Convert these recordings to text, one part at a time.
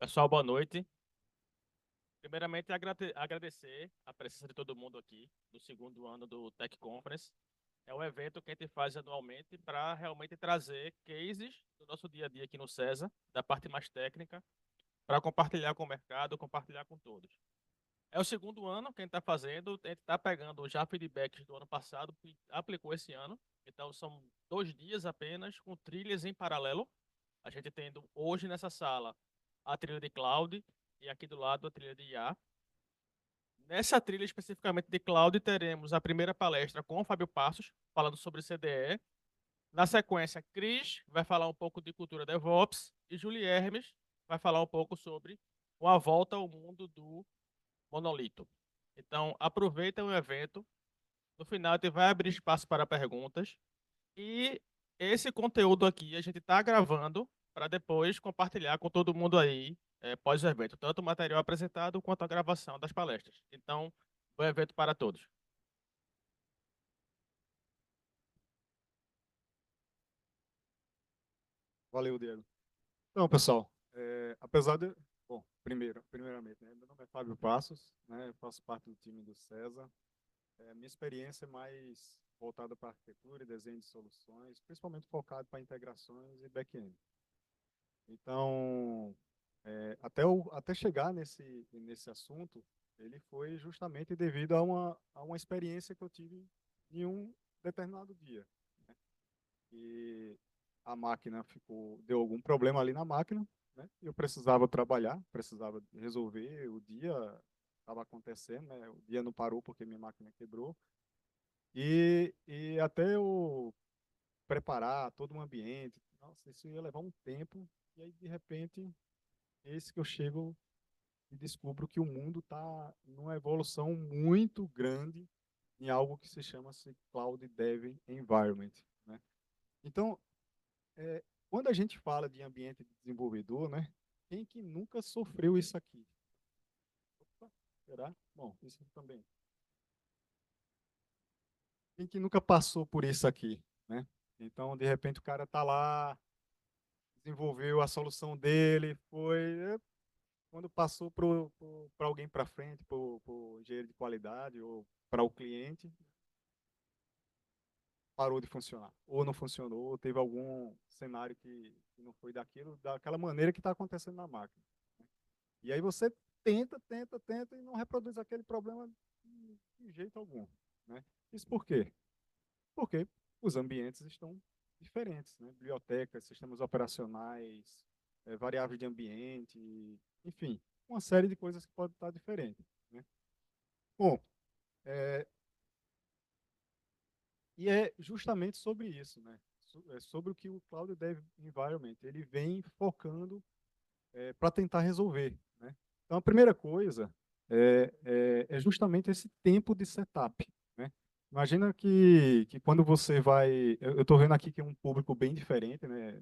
Pessoal, boa noite. Primeiramente, agradecer a presença de todo mundo aqui no segundo ano do Tech Conference. É um evento que a gente faz anualmente para realmente trazer cases do nosso dia a dia aqui no César, da parte mais técnica, para compartilhar com o mercado, compartilhar com todos. É o segundo ano que a gente está fazendo, a gente está pegando já feedbacks do ano passado e aplicou esse ano. Então, são 2 dias apenas, com trilhas em paralelo. A gente tendo hoje nessa sala a trilha de cloud e aqui do lado a trilha de IA. Nessa trilha especificamente de cloud, teremos a primeira palestra com o Fábio Passos, falando sobre CDE. Na sequência, Cris vai falar um pouco de cultura DevOps e Julie Hermes vai falar um pouco sobre uma volta ao mundo do monolito. Então, aproveita o evento. No final, a gente vai abrir espaço para perguntas. E esse conteúdo aqui a gente está gravando para depois compartilhar com todo mundo aí pós o evento, tanto o material apresentado quanto a gravação das palestras. Então, bom evento para todos. Valeu, Diego. Então, pessoal, apesar de... Bom, primeiramente, né, meu nome é Fábio Passos, né, eu faço parte do time do César. Minha experiência é mais voltada para arquitetura e desenho de soluções, principalmente focado para integrações e back-end. Então, até chegar nesse assunto, ele foi justamente devido a uma experiência que eu tive em um determinado dia, né? E a máquina deu algum problema ali na máquina, né? E eu precisava trabalhar, precisava resolver, o dia estava acontecendo, né? O dia não parou porque minha máquina quebrou. E até eu preparar todo um ambiente, nossa, isso ia levar um tempo. E aí, de repente, esse que eu chego e descubro que o mundo está numa evolução muito grande em algo que se chama-se Cloud Dev Environment, né? Então, é, quando a gente fala de ambiente de desenvolvedor, né? Quem que nunca sofreu isso aqui? Opa, será? Bom, isso também. Quem que nunca passou por isso aqui, né? Então, de repente, o cara está lá, desenvolveu a solução dele, quando passou para alguém para frente, para o engenheiro de qualidade ou para o cliente, parou de funcionar. Ou não funcionou, ou teve algum cenário que não foi daquela maneira que está acontecendo na máquina. E aí você tenta e não reproduz aquele problema de jeito algum, né? Isso por quê? Porque os ambientes estão diferentes, né? Bibliotecas, sistemas operacionais, variáveis de ambiente, enfim, uma série de coisas que podem estar diferentes, né? Bom, é, e é justamente sobre isso, né? É sobre o que o Cloud Dev Environment ele vem focando para tentar resolver, né? Então, a primeira coisa é justamente esse tempo de setup, né? Imagina que quando você vai... Eu estou vendo aqui que é um público bem diferente, né?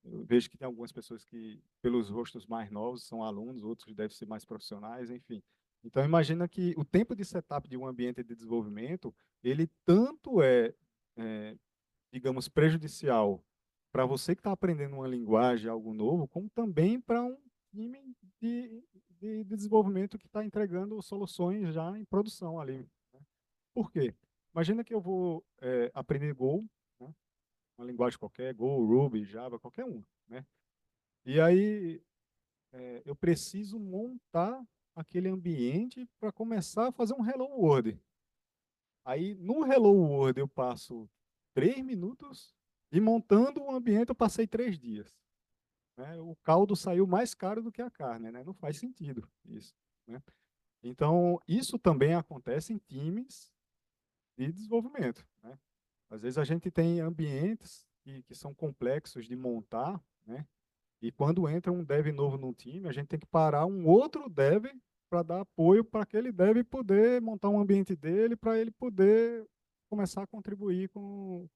Eu vejo que tem algumas pessoas que, pelos rostos mais novos, são alunos, outros devem ser mais profissionais, enfim. Então, imagina que o tempo de setup de um ambiente de desenvolvimento, ele tanto é digamos, prejudicial para você que está aprendendo uma linguagem, algo novo, como também para um time de desenvolvimento que está entregando soluções já em produção ali, né? Por quê? Imagina que eu vou aprender Go, né? Uma linguagem qualquer, Go, Ruby, Java, qualquer um, né? E aí eu preciso montar aquele ambiente para começar a fazer um Hello World. Aí no Hello World eu passo 3 minutos e montando o ambiente eu passei 3 dias, né? O caldo saiu mais caro do que a carne, né? Não faz sentido isso, né? Então, isso também acontece em times de desenvolvimento, né? Às vezes a gente tem ambientes que são complexos de montar, né? E quando entra um dev novo no time, a gente tem que parar um outro dev para dar apoio para aquele dev poder montar um ambiente dele, para ele poder começar a contribuir com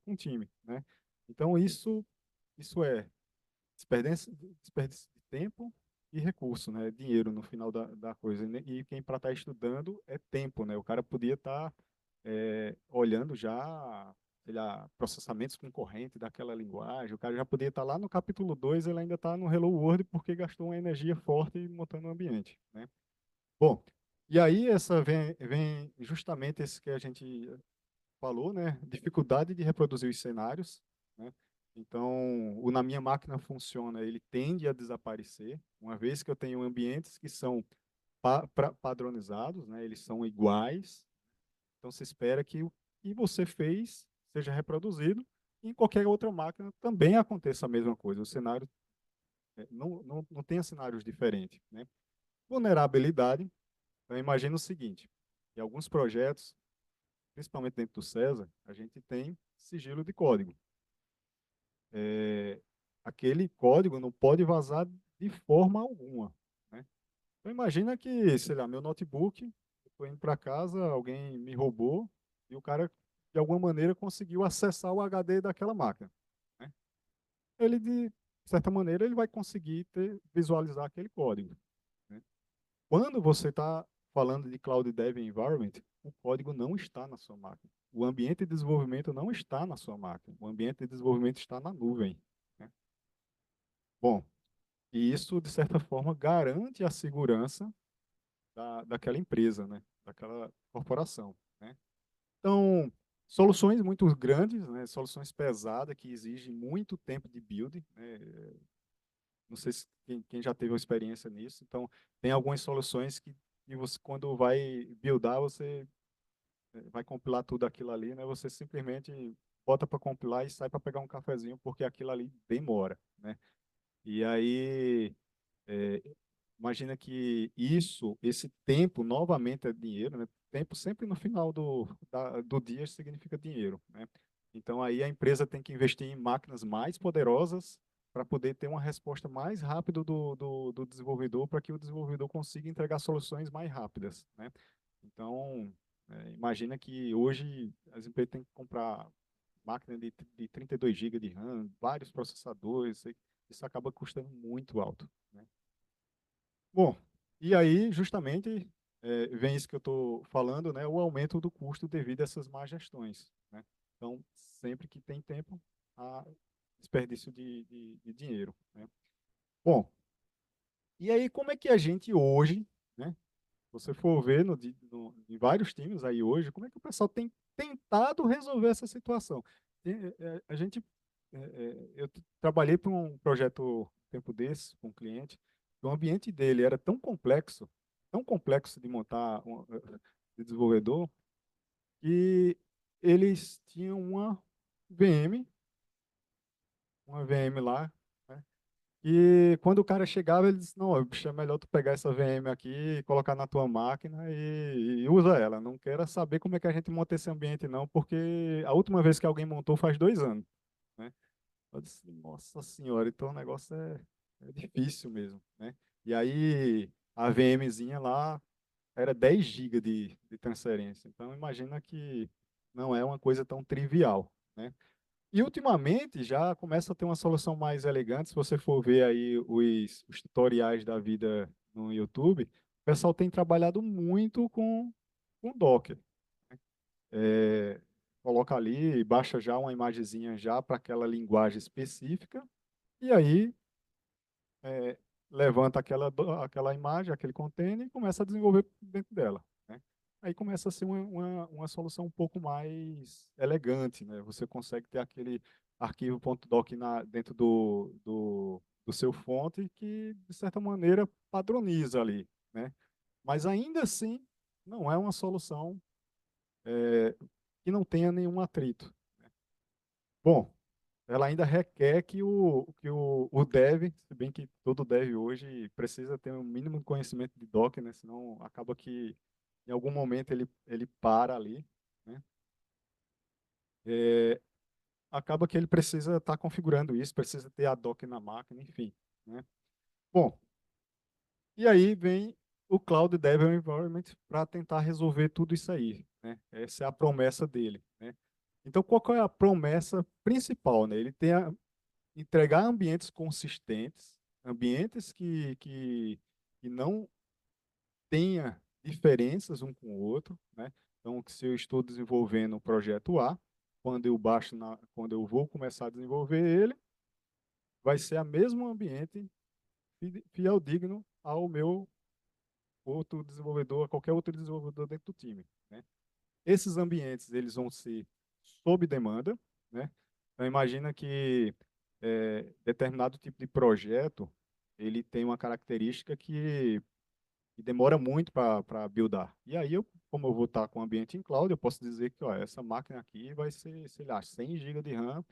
o time, né? Então, isso é desperdício de tempo e recurso, né? Dinheiro no final da coisa. Né? E quem para estar estudando é tempo, né? O cara podia estar olhando já, sei lá, processamentos concorrentes daquela linguagem. O cara já poderia estar lá no capítulo 2, ele ainda está no Hello World porque gastou uma energia forte montando o ambiente, né? Bom, e aí essa vem justamente esse que a gente falou, né? Dificuldade de reproduzir os cenários, né? Então, o na minha máquina funciona, ele tende a desaparecer, uma vez que eu tenho ambientes que são padronizados, né? Eles são iguais. Então, se espera que o que você fez seja reproduzido e em qualquer outra máquina também aconteça a mesma coisa. O cenário não tenha cenários diferentes, né? Vulnerabilidade. Então, imagina o seguinte, em alguns projetos, principalmente dentro do César, a gente tem sigilo de código. Aquele código não pode vazar de forma alguma, né? Então, imagina que, sei lá, meu notebook, eu estou indo para casa, alguém me roubou e o cara, de alguma maneira, conseguiu acessar o HD daquela máquina, né? Ele, de certa maneira, ele vai conseguir visualizar aquele código, né? Quando você está falando de Cloud Dev Environment, o código não está na sua máquina. O ambiente de desenvolvimento não está na sua máquina. O ambiente de desenvolvimento está na nuvem, né? Bom, e isso, de certa forma, garante a segurança daquela empresa, né? Daquela corporação, né? Então, soluções muito grandes, né? Soluções pesadas que exigem muito tempo de build, né? Não sei se quem já teve uma experiência nisso. Então, tem algumas soluções que você, quando vai buildar, você vai compilar tudo aquilo ali, né? Você simplesmente bota para compilar e sai para pegar um cafezinho, porque aquilo ali demora, né? E aí, é, imagina que esse tempo, novamente é dinheiro, né? Tempo sempre no final do dia significa dinheiro, né? Então aí a empresa tem que investir em máquinas mais poderosas para poder ter uma resposta mais rápida do desenvolvedor, para que o desenvolvedor consiga entregar soluções mais rápidas, né? Então, imagina que hoje as empresas têm que comprar máquina de 32 GB de RAM, vários processadores, isso acaba custando muito alto, né? Bom, e aí, justamente, vem isso que eu estou falando, né, o aumento do custo devido a essas má gestões, né? Então, sempre que tem tempo, há desperdício de dinheiro, né? Bom, e aí como é que a gente hoje, né, se você for ver em vários times aí hoje, como é que o pessoal tem tentado resolver essa situação? A gente, eu trabalhei para um projeto um tempo desse, com um cliente, o ambiente dele era tão complexo de montar de desenvolvedor, que eles tinham VM, uma VM lá, né? E quando o cara chegava, ele disse, não, bicho, é melhor tu pegar essa VM aqui, colocar na tua máquina e usa ela. Não quero saber como é que a gente monta esse ambiente, não, porque a última vez que alguém montou faz 2 anos, né? Eu disse, nossa senhora, então o negócio é difícil mesmo, né? E aí a VMzinha lá era 10 GB de transferência. Então imagina que não é uma coisa tão trivial, né? E ultimamente já começa a ter uma solução mais elegante. Se você for ver aí os tutoriais da vida no YouTube, o pessoal tem trabalhado muito com Docker. É, coloca ali, baixa já uma imagenzinha já para aquela linguagem específica, e aí é, levanta aquela imagem, aquele container e começa a desenvolver dentro dela, né? Aí começa a ser uma solução um pouco mais elegante, né? Você consegue ter aquele arquivo .doc dentro do seu fonte que, de certa maneira, padroniza ali, né? Mas ainda assim, não é uma solução que não tenha nenhum atrito, né? Bom, ela ainda requer que o dev, se bem que todo dev hoje precisa ter um mínimo de conhecimento de Docker, né? Senão acaba que em algum momento ele para ali, né? É, acaba que ele precisa estar configurando isso, precisa ter a Docker na máquina, enfim, né? Bom, e aí vem o Cloud Dev Environment para tentar resolver tudo isso aí, né? Essa é a promessa dele, né? Então, qual que é a promessa principal, né? Ele tem entregar ambientes consistentes, ambientes que não tenha diferenças um com o outro, né? Então, que se eu estou desenvolvendo um projeto A, quando eu baixo quando eu vou começar a desenvolver ele, vai ser a mesmo ambiente fiel digno ao meu outro desenvolvedor, a qualquer outro desenvolvedor dentro do time, né? Esses ambientes, eles vão ser sob demanda, né? Então, imagina que determinado tipo de projeto, ele tem uma característica que demora muito para buildar. E aí, como eu vou estar com o ambiente em cloud, eu posso dizer que ó, essa máquina aqui vai ser, sei lá, 100 GB de RAM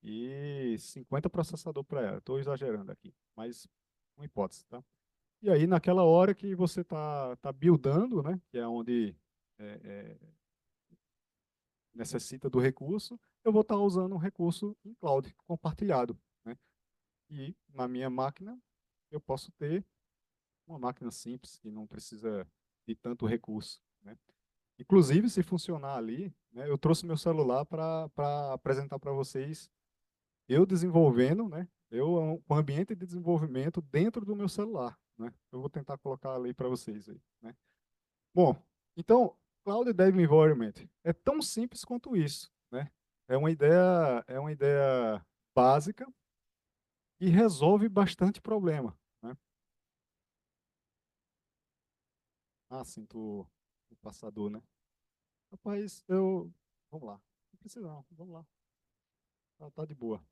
e 50 processador para ela. Estou exagerando aqui, mas uma hipótese, tá? E aí, naquela hora que você tá buildando, né, que é onde é, é, necessita do recurso, eu vou estar usando um recurso em cloud compartilhado, né? E na minha máquina, eu posso ter uma máquina simples, que não precisa de tanto recurso, né? Inclusive, se funcionar ali, né, eu trouxe meu celular para apresentar para vocês, eu desenvolvendo, né, eu com ambiente de desenvolvimento dentro do meu celular, né? Eu vou tentar colocar ali para vocês aí, né? Bom, então, Cloud Dev Environment é tão simples quanto isso, né? É uma ideia básica e resolve bastante problema, né? Ah, sinto o passador, né? Rapaz, vamos lá. Não precisa não, vamos lá. Tá de boa.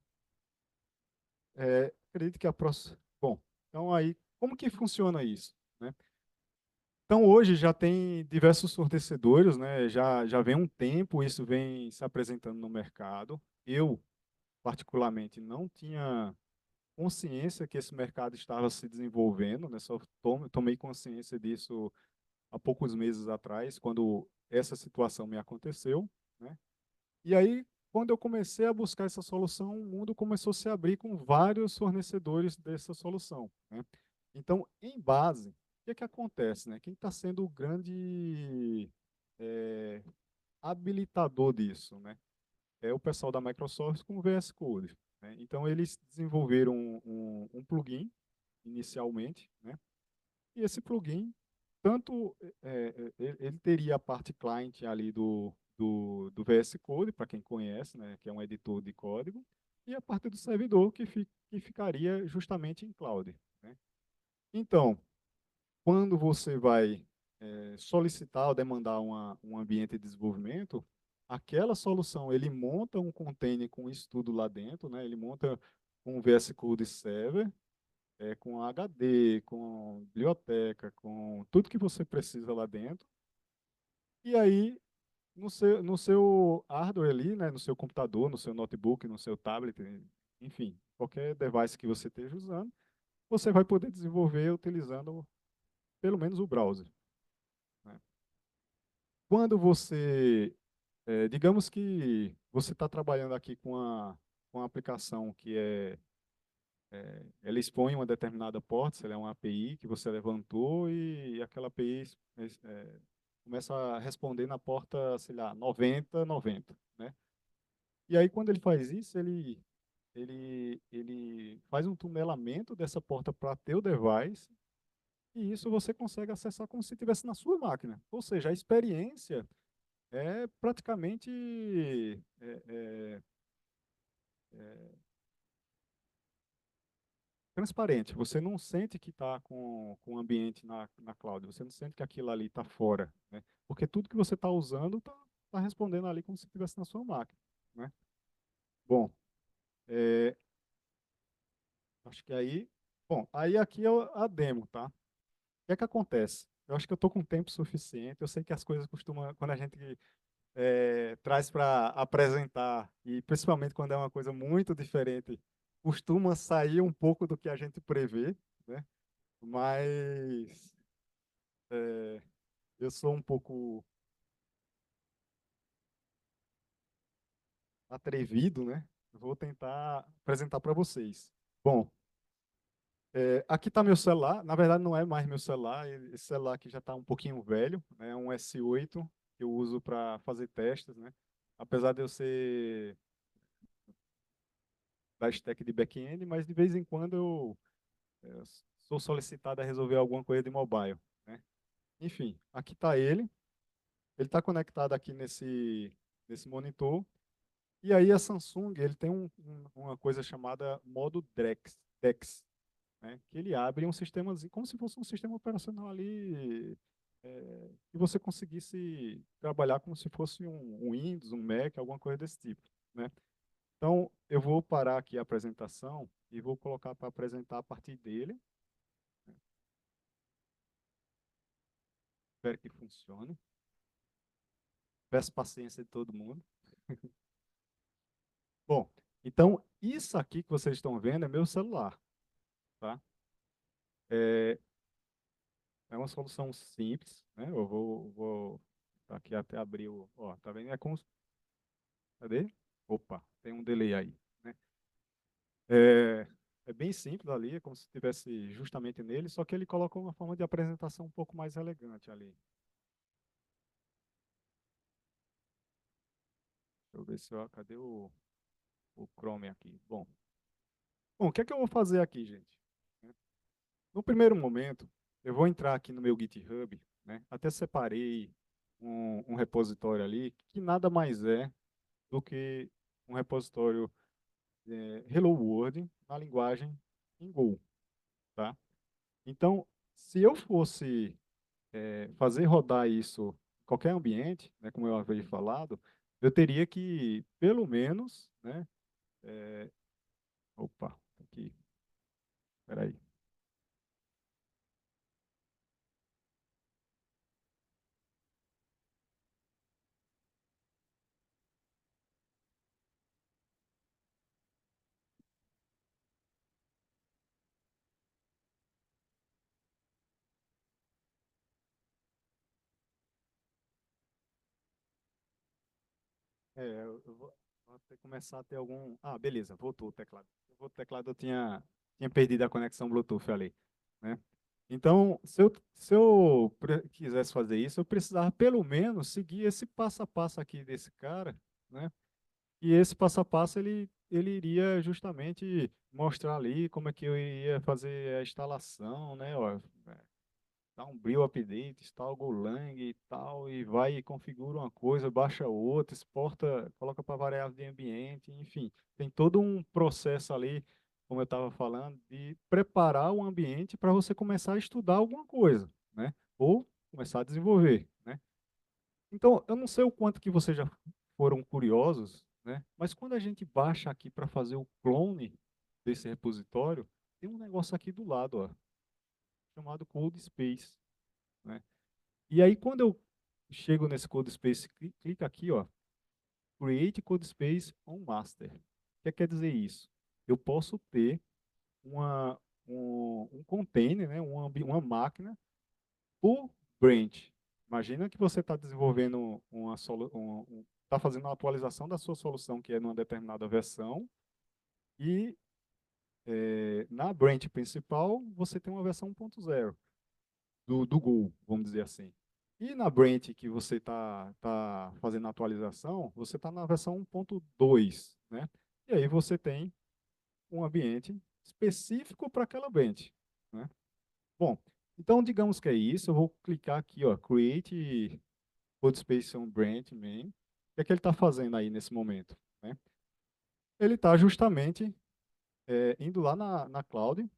Acredito que a próxima... Bom, então aí, como que funciona isso, né? Então, hoje já tem diversos fornecedores, né? Já vem um tempo, isso vem se apresentando no mercado. Eu, particularmente, não tinha consciência que esse mercado estava se desenvolvendo, né? Só tomei consciência disso há poucos meses atrás, quando essa situação me aconteceu, né? E aí, quando eu comecei a buscar essa solução, o mundo começou a se abrir com vários fornecedores dessa solução, né? Então, em base, o que é que acontece, né? Quem está sendo o grande é, habilitador disso, né? É o pessoal da Microsoft com o VS Code, né? Então, eles desenvolveram um plugin inicialmente, né? E esse plugin, tanto ele teria a parte client ali do VS Code, para quem conhece, né, que é um editor de código, e a parte do servidor, que ficaria justamente em cloud, né? Então, quando você vai solicitar ou demandar um ambiente de desenvolvimento, aquela solução, ele monta um container com isso tudo lá dentro, né? Ele monta um VS Code Server, com HD, com biblioteca, com tudo que você precisa lá dentro. E aí, no seu hardware ali, né, no seu computador, no seu notebook, no seu tablet, enfim, qualquer device que você esteja usando, você vai poder desenvolver utilizando pelo menos o browser, né? Quando você, digamos que você está trabalhando aqui com uma aplicação que ela expõe uma determinada porta, ela é uma API que você levantou e aquela API começa a responder na porta, sei lá, 90, 90, né? E aí, quando ele faz isso, ele faz um tunelamento dessa porta para teu device e isso você consegue acessar como se estivesse na sua máquina. Ou seja, a experiência é praticamente é, é, é, transparente. Você não sente que está com o ambiente na cloud. Você não sente que aquilo ali está fora, né? Porque tudo que você está usando está respondendo ali como se estivesse na sua máquina, né? Bom, é, acho que aí... Bom, aí aqui é a demo, tá? O que é que acontece? Eu acho que eu estou com tempo suficiente. Eu sei que as coisas costumam, quando a gente traz para apresentar, e principalmente quando é uma coisa muito diferente, costuma sair um pouco do que a gente prevê, né? Mas eu sou um pouco atrevido, né? Vou tentar apresentar para vocês. Bom, aqui está meu celular. Na verdade, não é mais meu celular. Esse celular aqui já está um pouquinho velho, né? É um S8 que eu uso para fazer testes, né? Apesar de eu ser da stack de back-end, mas de vez em quando eu sou solicitado a resolver alguma coisa de mobile, né? Enfim, aqui está ele. Ele está conectado aqui nesse monitor. E aí a Samsung, ele tem uma coisa chamada modo DeX, né? Que ele abre um sistemazinho, como se fosse um sistema operacional ali, que você conseguisse trabalhar como se fosse um Windows, um Mac, alguma coisa desse tipo, né? Então, eu vou parar aqui a apresentação e vou colocar para apresentar a partir dele. Espero que funcione. Peço paciência de todo mundo. Bom, então, isso aqui que vocês estão vendo é meu celular, tá? É, é uma solução simples, né? Eu vou aqui até abrir o... Ó, tá vendo? Cadê? Opa, tem um delay aí, né? É, é bem simples ali, é como se estivesse justamente nele, só que ele coloca uma forma de apresentação um pouco mais elegante ali. Deixa eu ver se eu... Cadê o Chrome aqui? Bom, o que é que eu vou fazer aqui, gente? No primeiro momento, eu vou entrar aqui no meu GitHub, né? Até separei um repositório ali, que nada mais é do que um repositório Hello World na linguagem em Go, tá? Então, se eu fosse fazer rodar isso em qualquer ambiente, né, como eu havia falado, eu teria que, pelo menos, né? Opa, aqui, peraí. Eu vou ter que começar a ter algum. Ah, beleza, voltou o teclado. O teclado eu tinha perdido a conexão Bluetooth ali, né? Então, se eu quisesse fazer isso, eu precisava pelo menos seguir esse passo a passo aqui desse cara, né? E esse passo a passo ele iria justamente mostrar ali como é que eu ia fazer a instalação, né? Ó, dá um Brew update, instala o Golang e tal, e vai e configura uma coisa, baixa outra, exporta, coloca para variável de ambiente, enfim. Tem todo um processo ali, como eu estava falando, de preparar o ambiente para você começar a estudar alguma coisa, né? Ou começar a desenvolver, né? Então, eu não sei o quanto que vocês já foram curiosos, né? Mas quando a gente baixa aqui para fazer o clone desse repositório, tem um negócio aqui do lado, ó, chamado CodeSpace, né? E aí, quando eu chego nesse CodeSpace, clica aqui, ó, Create CodeSpace on Master. O que quer dizer isso? Eu posso ter um container, né, uma máquina por branch. Imagina que você está desenvolvendo está fazendo uma atualização da sua solução que é numa determinada versão e na branch principal você tem uma versão 1.0 do Go, vamos dizer assim. E na branch que você tá fazendo a atualização, você está na versão 1.2, né? E aí você tem um ambiente específico para aquela branch, né? Bom, então digamos que é isso, eu vou clicar aqui, ó, Create Codespace on Branch Main. O que é que ele está fazendo aí nesse momento, né? Ele está justamente indo lá na cloud,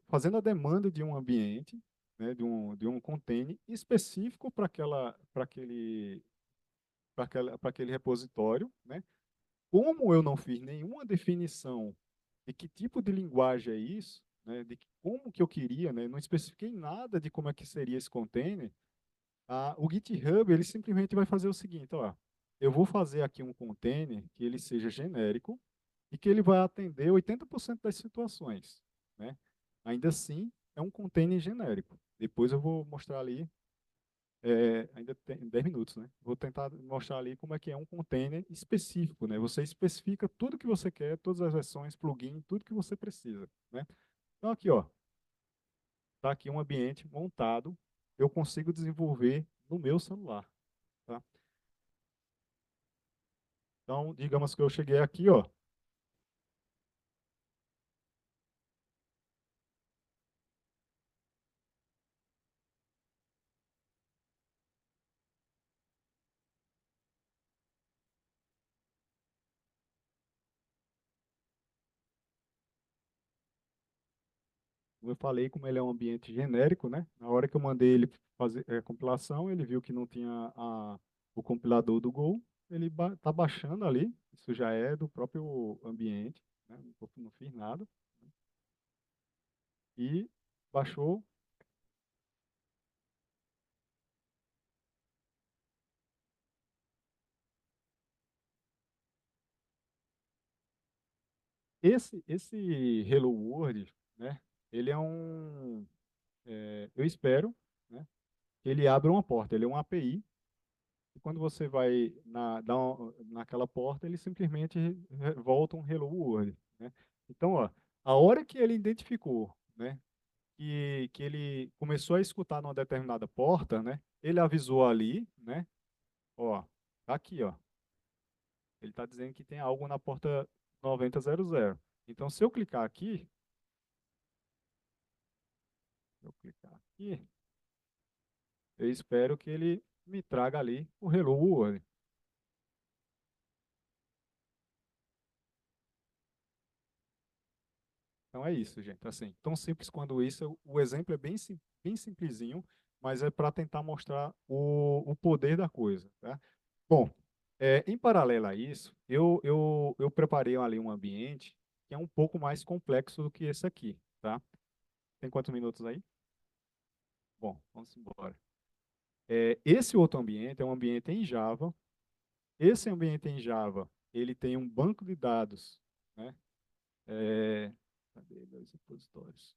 fazendo a demanda de um ambiente, né, de um container específico para aquele repositório, né? Como eu não fiz nenhuma definição de que tipo de linguagem é isso, né, como que eu queria, né, não especifiquei nada de como é que seria esse container, o GitHub ele simplesmente vai fazer o seguinte, ó, eu vou fazer aqui um container que ele seja genérico e que ele vai atender 80% das situações, né? Ainda assim, é um container genérico. Depois eu vou mostrar ali, ainda tem 10 minutos, né? Vou tentar mostrar ali como é que é um container específico, né? Você especifica tudo que você quer, todas as versões, plugin, tudo que você precisa, né? Então aqui, ó, tá aqui um ambiente montado, eu consigo desenvolver no meu celular, tá? Então, digamos que eu cheguei aqui, ó, Como eu falei, como ele é um ambiente genérico, né? Na hora que eu mandei ele fazer a compilação, ele viu que não tinha o compilador do Go, ele está baixando ali, isso já é do próprio ambiente, né? Não fiz nada, e baixou. Esse Hello World, né? Ele é eu espero, né? Que ele abra uma porta, ele é um API, e quando você vai naquela porta, ele simplesmente volta um Hello World, né? Então, ó, a hora que ele identificou, né, que ele começou a escutar numa determinada porta, né, ele avisou ali, né, ó, tá aqui, ó, ele está dizendo que tem algo na porta 9000. Então, se eu clicar aqui, eu espero que ele me traga ali o Hello World. Então é isso, gente. Assim, tão simples quanto isso. O exemplo é bem simplesinho, mas é para tentar mostrar o poder da coisa, tá? Bom, em paralelo a isso, eu preparei ali um ambiente que é um pouco mais complexo do que esse aqui, tá? Tem quantos minutos aí? Bom, vamos embora. Esse outro ambiente é um ambiente em Java. Esse ambiente em Java, ele tem um banco de dados, né? Cadê meus repositórios?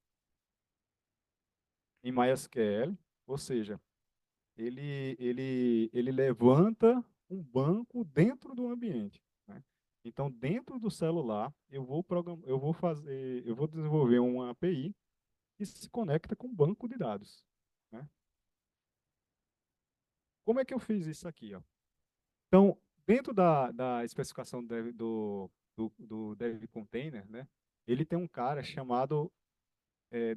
Em MySQL, ou seja, ele levanta um banco dentro do ambiente, né? Então, dentro do celular, eu vou desenvolver uma API que se conecta com um banco de dados, né? Como é que eu fiz isso aqui, ó? Então, dentro da especificação do Dev Container, né? Ele tem um cara chamado é,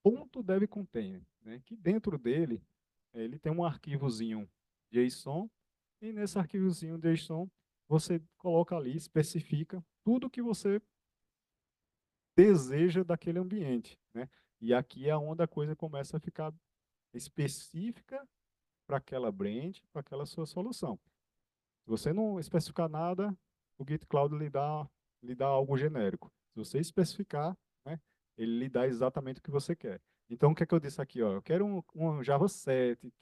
ponto .dev container, né? Que dentro dele ele tem um arquivozinho JSON e nesse arquivozinho JSON você coloca ali, especifica tudo que você deseja daquele ambiente, né? E aqui é onde a coisa começa a ficar específica para aquela branch, para aquela sua solução. Se você não especificar nada, o Git Cloud lhe dá algo genérico. Se você especificar, né, ele lhe dá exatamente o que você quer. Então, o que é que eu disse aqui? Ó? Eu quero um Java 7,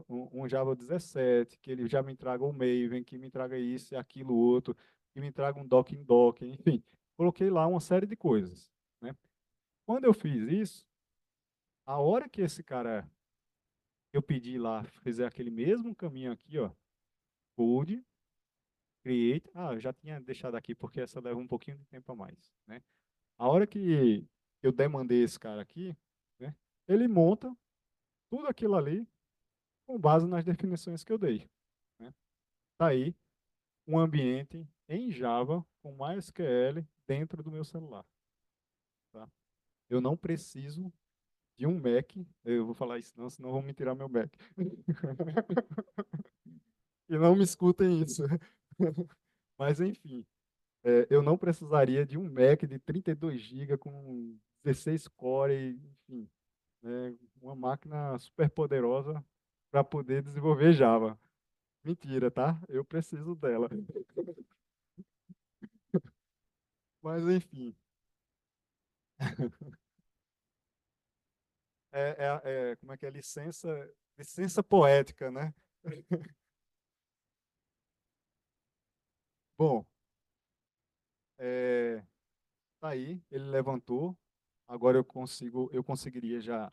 um Java 17, que ele já me traga o Maven, que me traga isso e aquilo outro, que me traga um Docker, enfim. Coloquei lá uma série de coisas, né? Quando eu fiz isso, a hora que esse cara, eu pedi lá, fizer aquele mesmo caminho aqui, ó, code, create. Ah, eu já tinha deixado aqui porque essa leva um pouquinho de tempo a mais, né? A hora que eu demandei esse cara aqui, né? Ele monta tudo aquilo ali com base nas definições que eu dei, né? Tá aí um ambiente em Java com MySQL dentro do meu celular, tá? Eu não preciso de um Mac, eu vou falar isso não, senão vão me tirar meu Mac. E não me escutem isso. Mas enfim, eu não precisaria de um Mac de 32 GB com 16 core, enfim, né, uma máquina super poderosa para poder desenvolver Java. Mentira, tá? Eu preciso dela. Mas enfim, como é que é licença poética, né? Bom, tá aí, ele levantou. Agora eu conseguiria já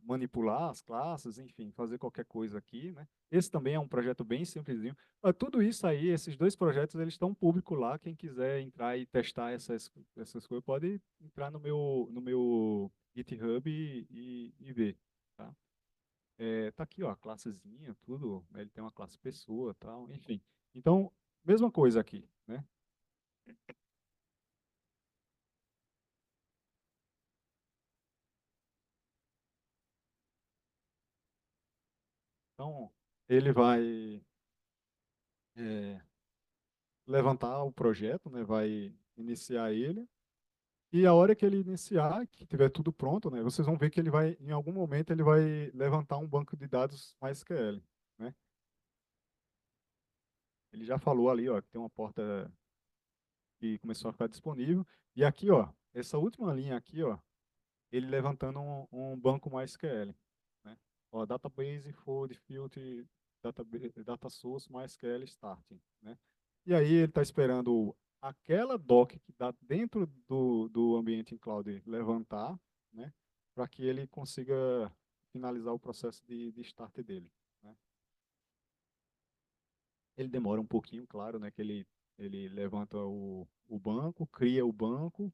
manipular as classes, enfim, fazer qualquer coisa aqui, né? Esse também é um projeto bem simplesinho. Tudo isso aí, esses dois projetos, eles estão público lá. Quem quiser entrar e testar essas coisas, pode entrar no meu GitHub e ver, tá? Tá aqui, ó, a classezinha, tudo. Ele tem uma classe pessoa, tal, enfim. Então, mesma coisa aqui, né? Então, ele vai é, levantar o projeto, né? Vai iniciar ele. E a hora que ele iniciar, que tiver tudo pronto, né, vocês vão ver que ele vai, em algum momento, ele vai levantar um banco de dados MySQL, né? Ele já falou ali, ó, que tem uma porta que começou a ficar disponível. E aqui, ó, essa última linha aqui, ó, ele levantando um banco MySQL, né? Ó, database for the filter data source MySQL starting, né? E aí ele está esperando aquela doc que está dentro do ambiente em cloud levantar, né? Para que ele consiga finalizar o processo de start dele, né? Ele demora um pouquinho, claro, né? Que ele levanta o banco, cria o banco,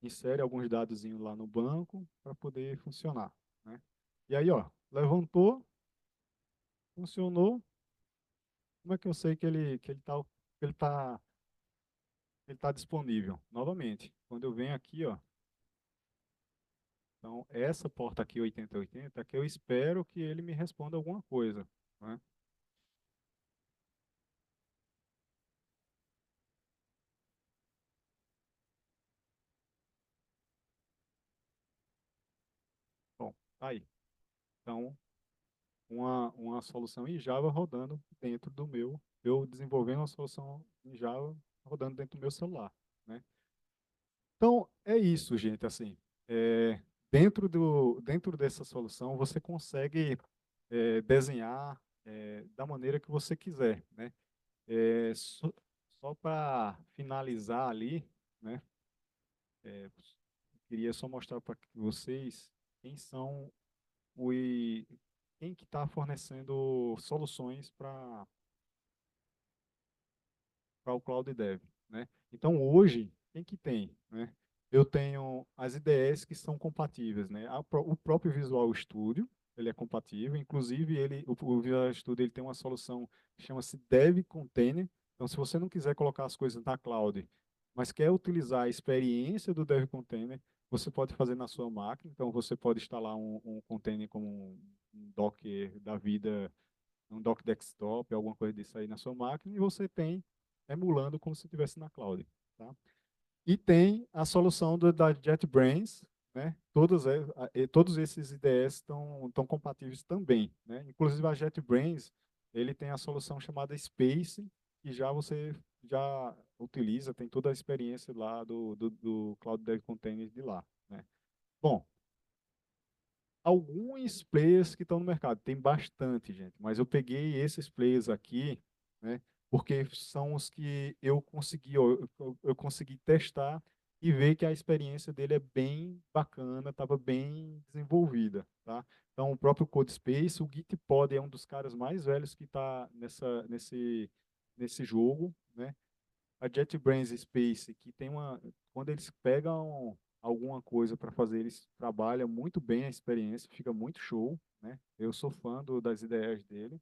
insere alguns dados lá no banco para poder funcionar, né? E aí, ó, levantou, funcionou. Como é que eu sei ele tá disponível? Novamente, quando eu venho aqui, ó, então essa porta aqui 8080 é que eu espero que ele me responda alguma coisa, né? Bom, tá aí. Então, uma solução em Java rodando dentro do eu desenvolvendo uma solução em Java rodando dentro do meu celular, né? Então, é isso, gente, assim, dentro dessa solução, você consegue desenhar da maneira que você quiser, né? Só para finalizar ali, né? É, queria só mostrar para vocês quem são os, quem que está fornecendo soluções para o Cloud Dev, né? Então, hoje, quem que tem, né? Eu tenho as IDEs que são compatíveis, né? O próprio Visual Studio, ele é compatível, inclusive o Visual Studio ele tem uma solução que chama-se Dev Container. Então, se você não quiser colocar as coisas na cloud, mas quer utilizar a experiência do Dev Container, você pode fazer na sua máquina. Então, você pode instalar um container como um Docker da vida, um Dock Desktop, alguma coisa disso aí na sua máquina, e você tem emulando como se estivesse na cloud. Tá? E tem a solução da JetBrains, né? Todos esses IDEs estão compatíveis também, né? Inclusive a JetBrains, ele tem a solução chamada Space, que já você já utiliza, tem toda a experiência lá do Cloud Dev Containers de lá, né? Bom, alguns players que estão no mercado. Tem bastante, gente, mas eu peguei esses players aqui, né, porque são os que eu consegui testar e ver que a experiência dele é bem bacana, estava bem desenvolvida, tá? Então, o próprio CodeSpace, o Gitpod é um dos caras mais velhos que está nesse jogo, né? A JetBrains Space, que tem quando eles pegam alguma coisa para fazer, eles trabalham muito bem a experiência, fica muito show, né? Eu sou fã das ideias dele.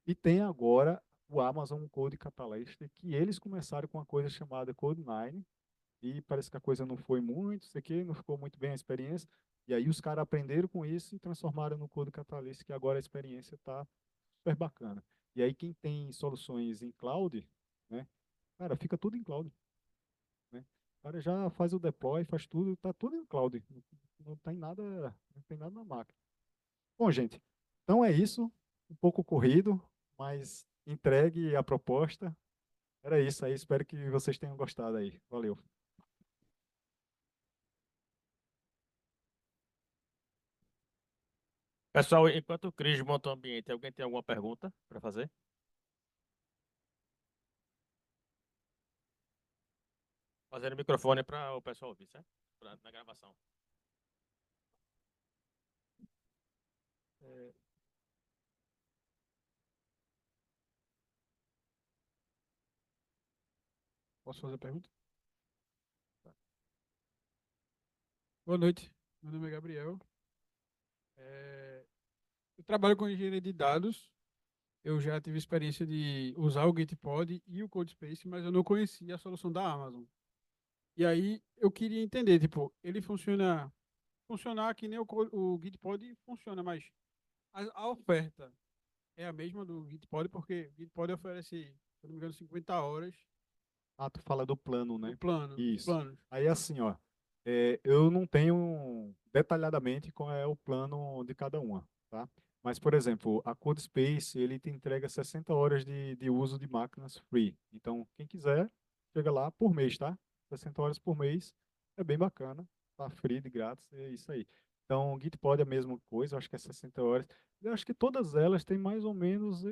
E tem agora o Amazon Code Catalyst, que eles começaram com uma coisa chamada Code9, e parece que a coisa não foi muito, isso aqui não ficou muito bem a experiência, e aí os caras aprenderam com isso e transformaram no Code Catalyst, que agora a experiência está super bacana. E aí quem tem soluções em cloud, né? Cara, fica tudo em cloud, né? O cara já faz o deploy, faz tudo, tá tudo em cloud. Não tem nada, não tem nada na máquina. Bom, gente, então é isso. Um pouco corrido, mas entregue a proposta. Era isso aí. Espero que vocês tenham gostado aí. Valeu. Pessoal, enquanto o Cris monta o ambiente, alguém tem alguma pergunta para fazer? Fazendo o microfone para o pessoal ouvir, certo? Na gravação. É, posso fazer a pergunta? Tá. Boa noite, meu nome é Gabriel. É, eu trabalho com engenharia de dados. Eu já tive experiência de usar o Gitpod e o CodeSpace, mas eu não conhecia a solução da Amazon. E aí eu queria entender, tipo, ele funcionar que nem o Gitpod funciona, mas a oferta é a mesma do Gitpod, porque o Gitpod oferece, se eu não me engano, 50 horas Ah, tu fala do plano, o né? plano, os Isso. planos. Aí assim, ó. Eu não tenho detalhadamente qual é o plano de cada uma, tá? Mas, por exemplo, a CodeSpace, ele te entrega 60 horas de uso de máquinas free. Então, quem quiser, chega lá por mês, tá? 60 horas por mês, é bem bacana, tá free, de grátis, é isso aí. Então, o Gitpod é a mesma coisa, eu acho que é 60 horas. Eu acho que todas elas têm mais ou menos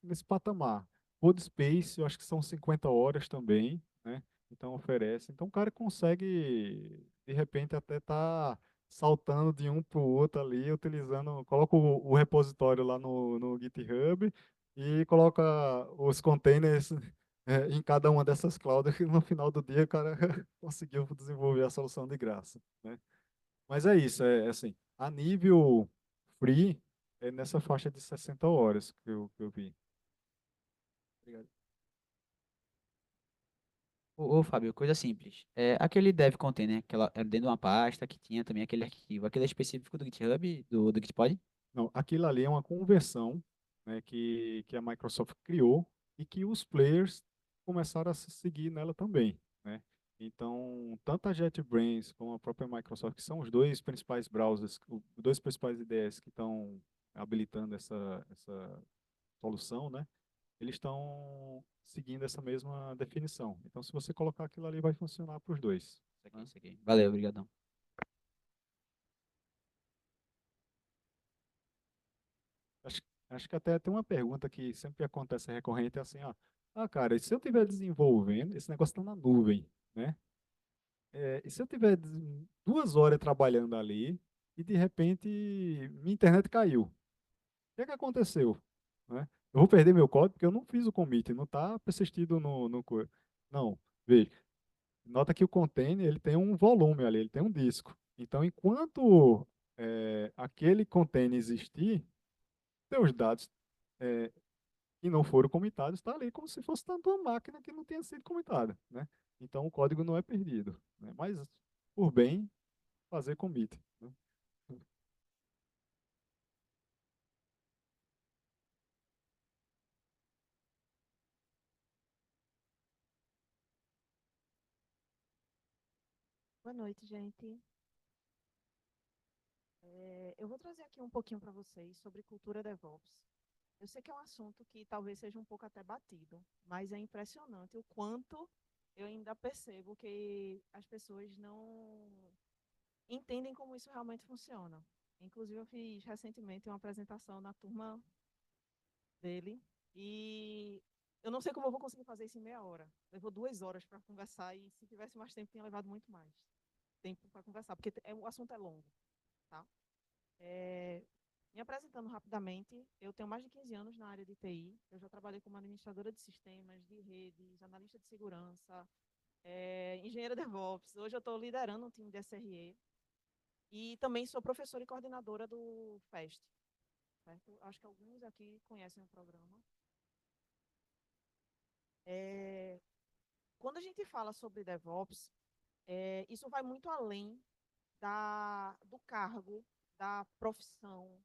nesse patamar. CodeSpace, eu acho que são 50 horas também, né? Então oferece. Então o cara consegue, de repente, até estar saltando de um para o outro ali, utilizando, coloca o repositório lá no GitHub e coloca os containers em cada uma dessas clouds, e no final do dia o cara conseguiu desenvolver a solução de graça, né? Mas é isso, é assim, a nível free, é nessa faixa de 60 horas que eu vi. Obrigado. Ô, Fábio, coisa simples. Aquele dev container, era dentro de uma pasta que tinha também aquele arquivo. Aquele é específico do GitHub, do Gitpod? Não, aquilo ali é uma conversão, né, que a Microsoft criou e que os players começaram a se seguir nela também, né? Então, tanto a JetBrains como a própria Microsoft, que são os dois principais browsers, os dois principais IDEs que estão habilitando essa solução, né? Eles estão seguindo essa mesma definição. Então, se você colocar aquilo ali, vai funcionar para os dois. Isso aqui, Né? isso aqui. Valeu, obrigadão. Acho, acho que até tem uma pergunta que sempre acontece recorrente, é assim, ó, cara, e se eu estiver desenvolvendo, esse negócio está na nuvem, né? E se eu tiver 2 horas trabalhando ali e de repente minha internet caiu, o que é que aconteceu? Né? Eu vou perder meu código porque eu não fiz o commit, não está persistido no código. Não, veja, nota que o container ele tem um volume ali, ele tem um disco. Então, enquanto aquele container existir, seus dados é, que não foram comitados, está ali como se fosse tanto uma máquina que não tenha sido comitada, né? Então o código não é perdido, né? Mas por bem fazer commit, né? Boa noite, gente. Eu vou trazer aqui um pouquinho para vocês sobre cultura DevOps. Eu sei que é um assunto que talvez seja um pouco até batido, mas é impressionante o quanto eu ainda percebo que as pessoas não entendem como isso realmente funciona. Inclusive, eu fiz recentemente uma apresentação na turma dele e eu não sei como eu vou conseguir fazer isso em meia hora. Levou 2 horas para conversar e se tivesse mais tempo, tinha levado muito mais tempo para conversar, porque o assunto é longo, tá? É, Me apresentando rapidamente, eu tenho mais de 15 anos na área de TI. Eu já trabalhei como administradora de sistemas, de redes, analista de segurança, engenheira DevOps. Hoje eu estou liderando um time de SRE e também sou professora e coordenadora do FEST. Certo? Acho que alguns aqui conhecem o programa. É, Quando a gente fala sobre DevOps, isso vai muito além do cargo, da profissão,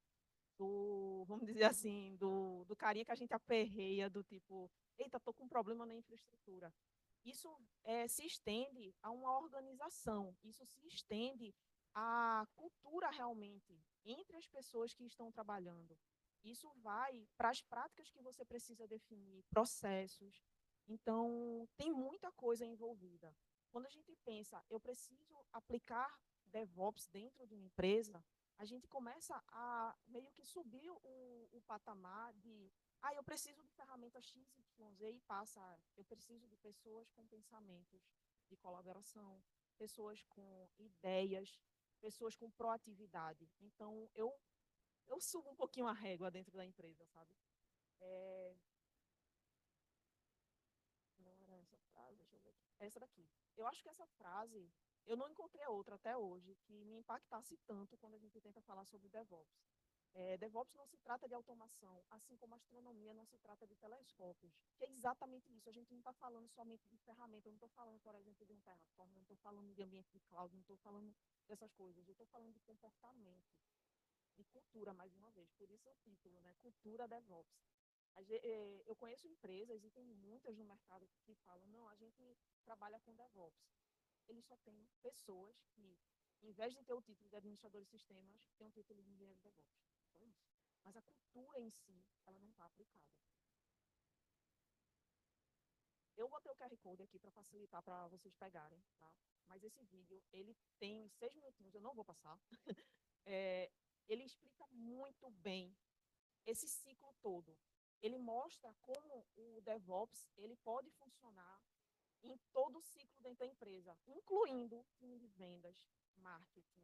vamos dizer assim, do carinha que a gente aperreia, do tipo, eita, tô com um problema na infraestrutura. Isso se estende a uma organização, isso se estende à cultura realmente entre as pessoas que estão trabalhando. Isso vai para as práticas que você precisa definir, processos. Então, tem muita coisa envolvida. Quando a gente pensa, eu preciso aplicar DevOps dentro de uma empresa, a gente começa a meio que subir o patamar de eu preciso de ferramenta X, Y, Z e passa, eu preciso de pessoas com pensamentos de colaboração, pessoas com ideias, pessoas com proatividade. Então, eu subo um pouquinho a régua dentro da empresa, sabe? É, não era essa frase, deixa eu ver aqui. Essa daqui. Eu acho que essa frase, eu não encontrei outra até hoje que me impactasse tanto quando a gente tenta falar sobre DevOps. DevOps não se trata de automação, assim como a astronomia não se trata de telescópios, que é exatamente isso. A gente não está falando somente de ferramenta, eu não estou falando, por exemplo, de um Terraform, não estou falando de ambiente de cloud, não estou falando dessas coisas, eu estou falando de comportamento, de cultura, mais uma vez. Por isso é o título, né? Cultura DevOps. Eu conheço empresas, e tem muitas no mercado que falam, não, a gente trabalha com DevOps. eles só têm pessoas que, em vez de ter o título de administrador de sistemas, tem o título de engenheiro de DevOps. Só isso. Mas a cultura em si, ela não está aplicada. Eu botei o QR Code aqui para facilitar para vocês pegarem, tá? Mas esse vídeo, ele tem 6 minutinhos, eu não vou passar. Ele explica muito bem esse ciclo todo. Ele mostra como o DevOps ele pode funcionar em todo o ciclo dentro da empresa, incluindo time de vendas, marketing,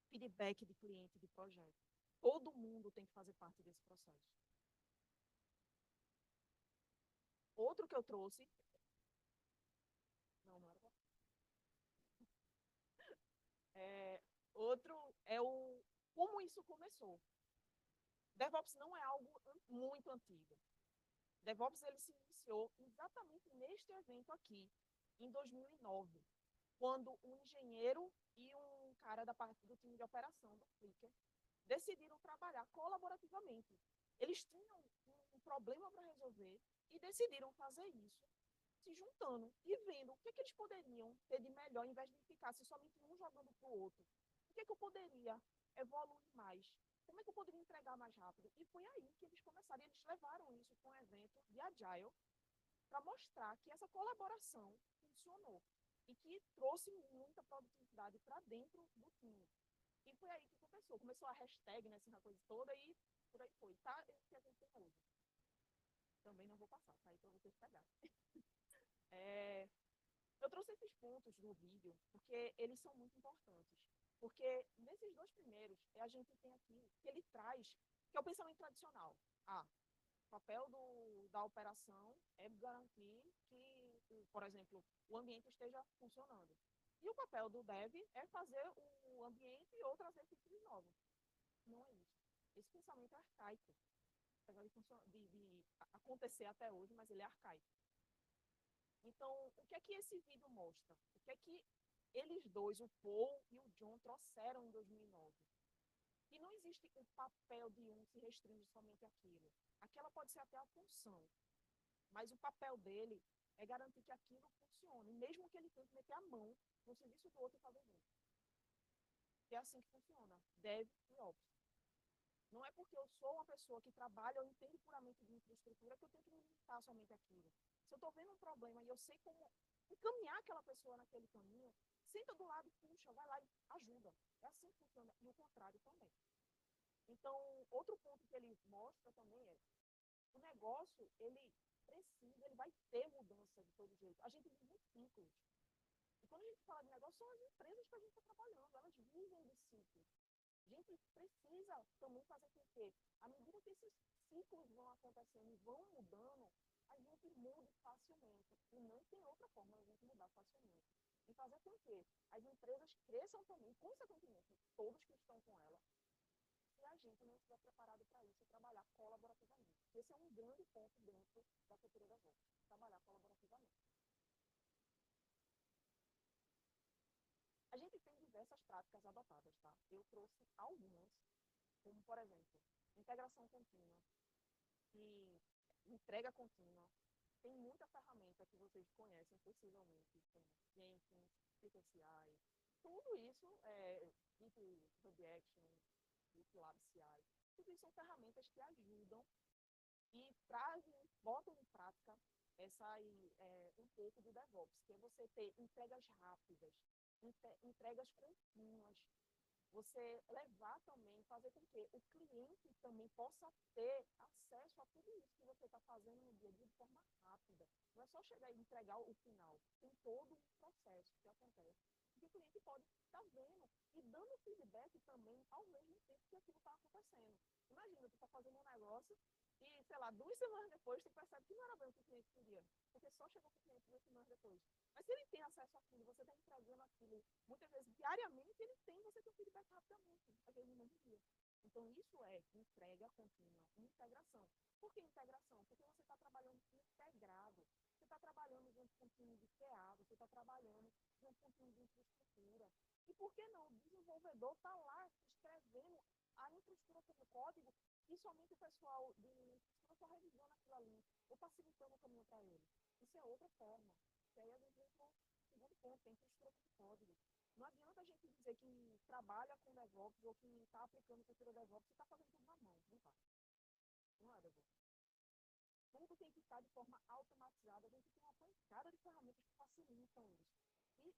feedback de cliente, de projeto. Todo mundo tem que fazer parte desse processo. Outro que eu trouxe... Não era. Outro é como isso começou. DevOps não é algo muito antigo. DevOps ele se iniciou exatamente neste evento aqui, em 2009, quando um engenheiro e um cara da parte do time de operação do Flickr decidiram trabalhar colaborativamente. Eles tinham um problema para resolver e decidiram fazer isso, se juntando e vendo o que eles poderiam ter de melhor, em vez de ficar somente um jogando para o outro. O que eu poderia evoluir mais? Como é que eu poderia entregar mais rápido? E foi aí que eles começaram, eles levaram isso para um evento de Agile, para mostrar que essa colaboração funcionou e que trouxe muita produtividade para dentro do time. E foi aí que começou. Começou a hashtag, né, essa coisa toda, e por aí foi. Tá? Esse que a gente tem hoje. Também não vou passar, tá aí para vocês pegarem. Eu trouxe esses pontos no vídeo porque eles são muito importantes. Porque nesses dois primeiros, a gente tem aqui que ele traz, que é o pensamento tradicional. O papel da operação é garantir que, por exemplo, o ambiente esteja funcionando. E o papel do dev é fazer o ambiente ou trazer features novos. Não é isso. Esse pensamento é arcaico. Apesar de acontecer até hoje, mas ele é arcaico. Então, o que é que esse vídeo mostra? O que é que eles dois, o Paul e o John, trouxeram em 2009? Que não existe o papel de um se restringe somente àquilo. Aquela pode ser até a função, mas o papel dele é garantir que aquilo funcione, mesmo que ele tente meter a mão no serviço do outro e fazer junto. É assim que funciona, Dev e Ops. Não é porque eu sou uma pessoa que trabalha ou entende puramente de infraestrutura que eu tenho que me limitar somente àquilo. Se eu estou vendo um problema e eu sei como encaminhar aquela pessoa naquele caminho, senta do lado, puxa, vai lá e ajuda. É assim que funciona, e o contrário também. Então, outro ponto que ele mostra também é o negócio, ele vai ter mudança de todo jeito. A gente vive em ciclos. E quando a gente fala de negócio, são as empresas que a gente está trabalhando, elas vivem de ciclos. A gente precisa também fazer com que, à medida que esses ciclos vão acontecendo e vão mudando, a gente mude facilmente. E não tem outra forma de a gente mudar facilmente. E fazer com que as empresas cresçam também, consequentemente, todos que estão com ela, se a gente não estiver preparado para isso e trabalhar colaborativamente. Esse é um grande ponto dentro da cultura da voz, trabalhar colaborativamente. A gente tem diversas práticas adotadas, tá? Eu trouxe algumas, como, por exemplo, integração contínua e entrega contínua. Tem muita ferramenta que vocês conhecem, possivelmente, como Jenkins, CTCI. Tudo isso GitHub Action, GitLab CI. Tudo isso são ferramentas que ajudam e trazem, botam em prática um pouco do DevOps, que é você ter entregas rápidas, entregas contínuas, você levar também, fazer com que o cliente também possa ter acesso a tudo isso que você está fazendo no dia a dia de forma rápida. Não é só chegar e entregar o final, tem todo um processo que acontece. Que o cliente pode estar vendo e dando feedback também ao mesmo tempo que aquilo está acontecendo. Imagina, tu está fazendo um negócio e, sei lá, 2 semanas depois tu percebe que não era bem o que o cliente queria, porque só chegou para o cliente 2 semanas depois. Mas se ele tem acesso àquilo, você está entregando aquilo, muitas vezes diariamente, você tem um feedback rapidamente, aquele mesmo dia. Então, isso é entrega contínua, integração. Por que integração? Porque você está trabalhando integrado. Você está trabalhando junto com o time de QA, você está trabalhando junto com o time de infraestrutura. E por que não? O desenvolvedor está lá escrevendo a infraestrutura como código e somente o pessoal de infraestrutura está revisando aquilo ali, ou facilitando o caminho para ele. Isso é outra forma. E aí a gente vem para o segundo ponto, infraestrutura de código. Não adianta a gente dizer que trabalha com DevOps ou que está aplicando cultura DevOps e está fazendo tudo na mão. Não está. Não é DevOps. Tudo tem que estar de forma automatizada. A gente tem uma pancada de ferramentas que facilitam isso. E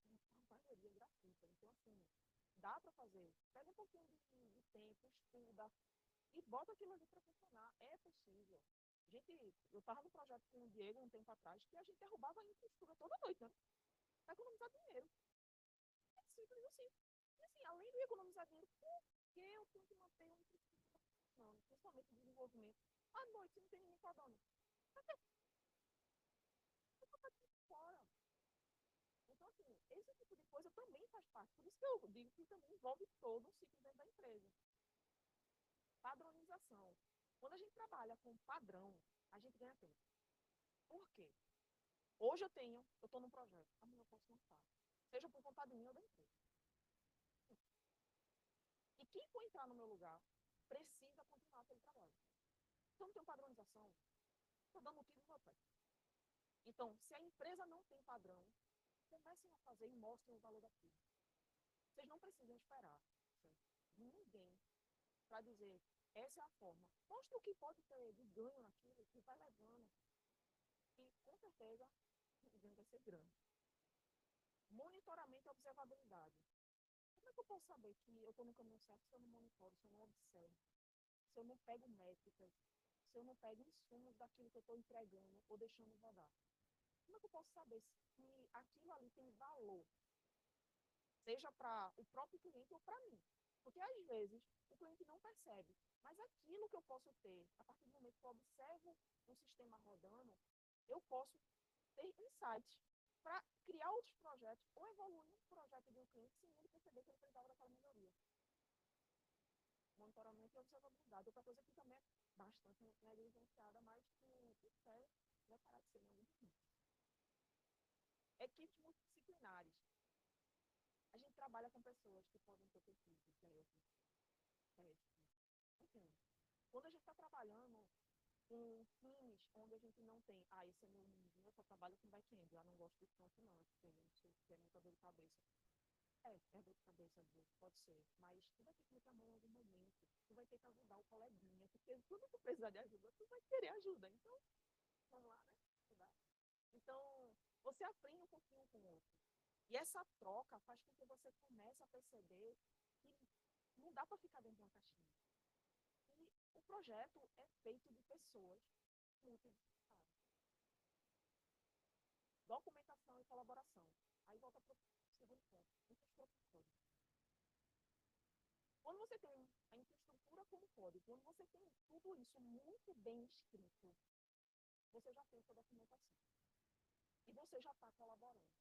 a maioria é gratuita. Então, assim, dá para fazer. Pega um pouquinho de tempo, estuda e bota aquilo ali para funcionar. É possível. Eu estava no projeto com o Diego um tempo atrás que a gente derrubava a infraestrutura toda noite, né? Para economizar dinheiro. É simples assim. E assim, além de economizar dinheiro, por que eu tenho que manter uma infraestrutura funcionando? Principalmente o desenvolvimento. À noite, não tem ninguém codando. Fora. Então, assim, esse tipo de coisa também faz parte. Por isso que eu digo que também envolve todo o ciclo dentro da empresa. Padronização. Quando a gente trabalha com padrão, a gente ganha tempo. Por quê? Hoje eu estou num projeto, amanhã eu posso lançar. Seja por vontade minha ou da empresa. E quem for entrar no meu lugar precisa continuar aquele trabalho. Então, não tem padronização, estou dando um tiro no meu pé. Então, se a empresa não tem padrão, comecem a fazer e mostrem o valor daquilo. Vocês não precisam esperar, certo? Ninguém para dizer, essa é a forma. Mostra o que pode ter de ganho naquilo, que vai levando. E, com certeza, o ganho vai ser grande. Monitoramento e observabilidade. Como é que eu posso saber que eu estou no caminho certo se eu não monitoro, se eu não observo, se eu não pego métricas, se eu não pego insumos daquilo que eu estou entregando ou deixando rodar? Como é que eu posso saber se aquilo ali tem valor, seja para o próprio cliente ou para mim? Porque, às vezes, o cliente não percebe, mas aquilo que eu posso ter, a partir do momento que eu observo um sistema rodando, eu posso ter insights para criar outros projetos ou evoluir um projeto de um cliente sem ele perceber que ele precisava daquela melhoria. Monitoramento e observabilidade. Outra coisa que também é bastante negligenciada, mas que vai parar de ser em algum momento. Equipes multidisciplinares. A gente trabalha com pessoas que podem ter perfis de enfim. Quando a gente está trabalhando com times onde a gente não tem, esse é meu mundo, eu só trabalho com back-end, eu não gosto de front não, porque isso é muita dor de cabeça. É dor de cabeça, pode ser, mas tu vai ter que meter a mão em algum momento, tu vai ter que ajudar o coleguinha, porque tudo que precisar de ajuda, tu vai querer ajuda, então, vamos lá, né? Ajudar. Então, você aprende um pouquinho com o outro. E essa troca faz com que você comece a perceber que não dá para ficar dentro de uma caixinha. E o projeto é feito de pessoas multidisciplinares. Documentação e colaboração. Aí volta para o segundo ponto, infraestrutura. Quando você tem a infraestrutura como código, quando você tem tudo isso muito bem escrito, você já tem sua documentação. E você já está colaborando.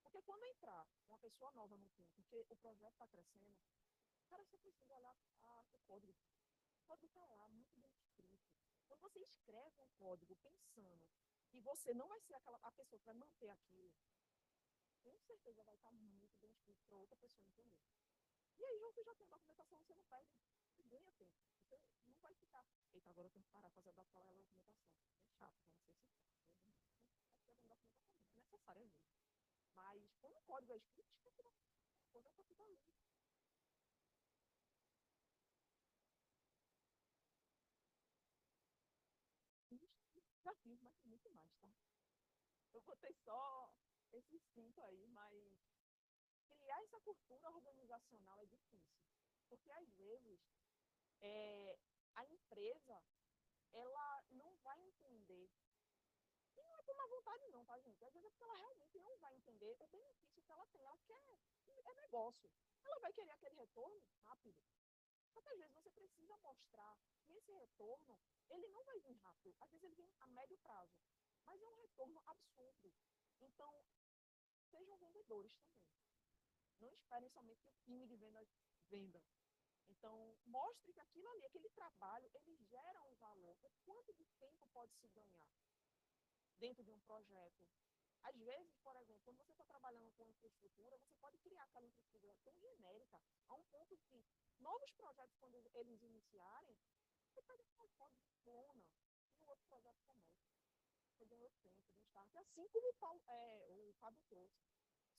Porque quando entrar uma pessoa nova no time, porque o projeto está crescendo, cara, você precisa olhar o código. O código está lá, muito bem escrito. Quando você escreve um código pensando que você não vai ser a pessoa que vai manter aquilo, com certeza vai estar muito bem escrito para outra pessoa entender. E aí você já tem a documentação, você não perde, você ganha tempo. Você não vai ficar, eita, agora eu tenho que parar para fazer aquela documentação. É chato, não sei se é documentação, não é necessário às vezes. Mas quando o código é escrito, esquece da coisa para tudo ali. Desafios, mas tem muito mais, tá? Eu botei só esses 5 aí, mas criar essa cultura organizacional é difícil. Porque, às vezes, a empresa, ela não vai entender. E não é por má vontade não, tá, gente? Às vezes é porque ela realmente não vai entender o benefício que ela tem. Ela quer, é negócio. Ela vai querer aquele retorno rápido. Só que, às vezes, você precisa mostrar que esse retorno, ele não vai vir rápido. Às vezes, ele vem a médio prazo. Mas é um retorno absurdo. Então, sejam vendedores também. Não esperem somente que o time de vendas venda. Então, mostre que aquilo ali, aquele trabalho, ele gera um valor. O quanto de tempo pode se ganhar dentro de um projeto? Às vezes, por exemplo, quando você está trabalhando com infraestrutura, você pode criar aquela infraestrutura tão genérica, a um ponto que novos projetos, quando eles iniciarem, você pode ter um código de clona e o outro projeto começa. Você ganhou tempo de start. Assim como o Fábio trouxe.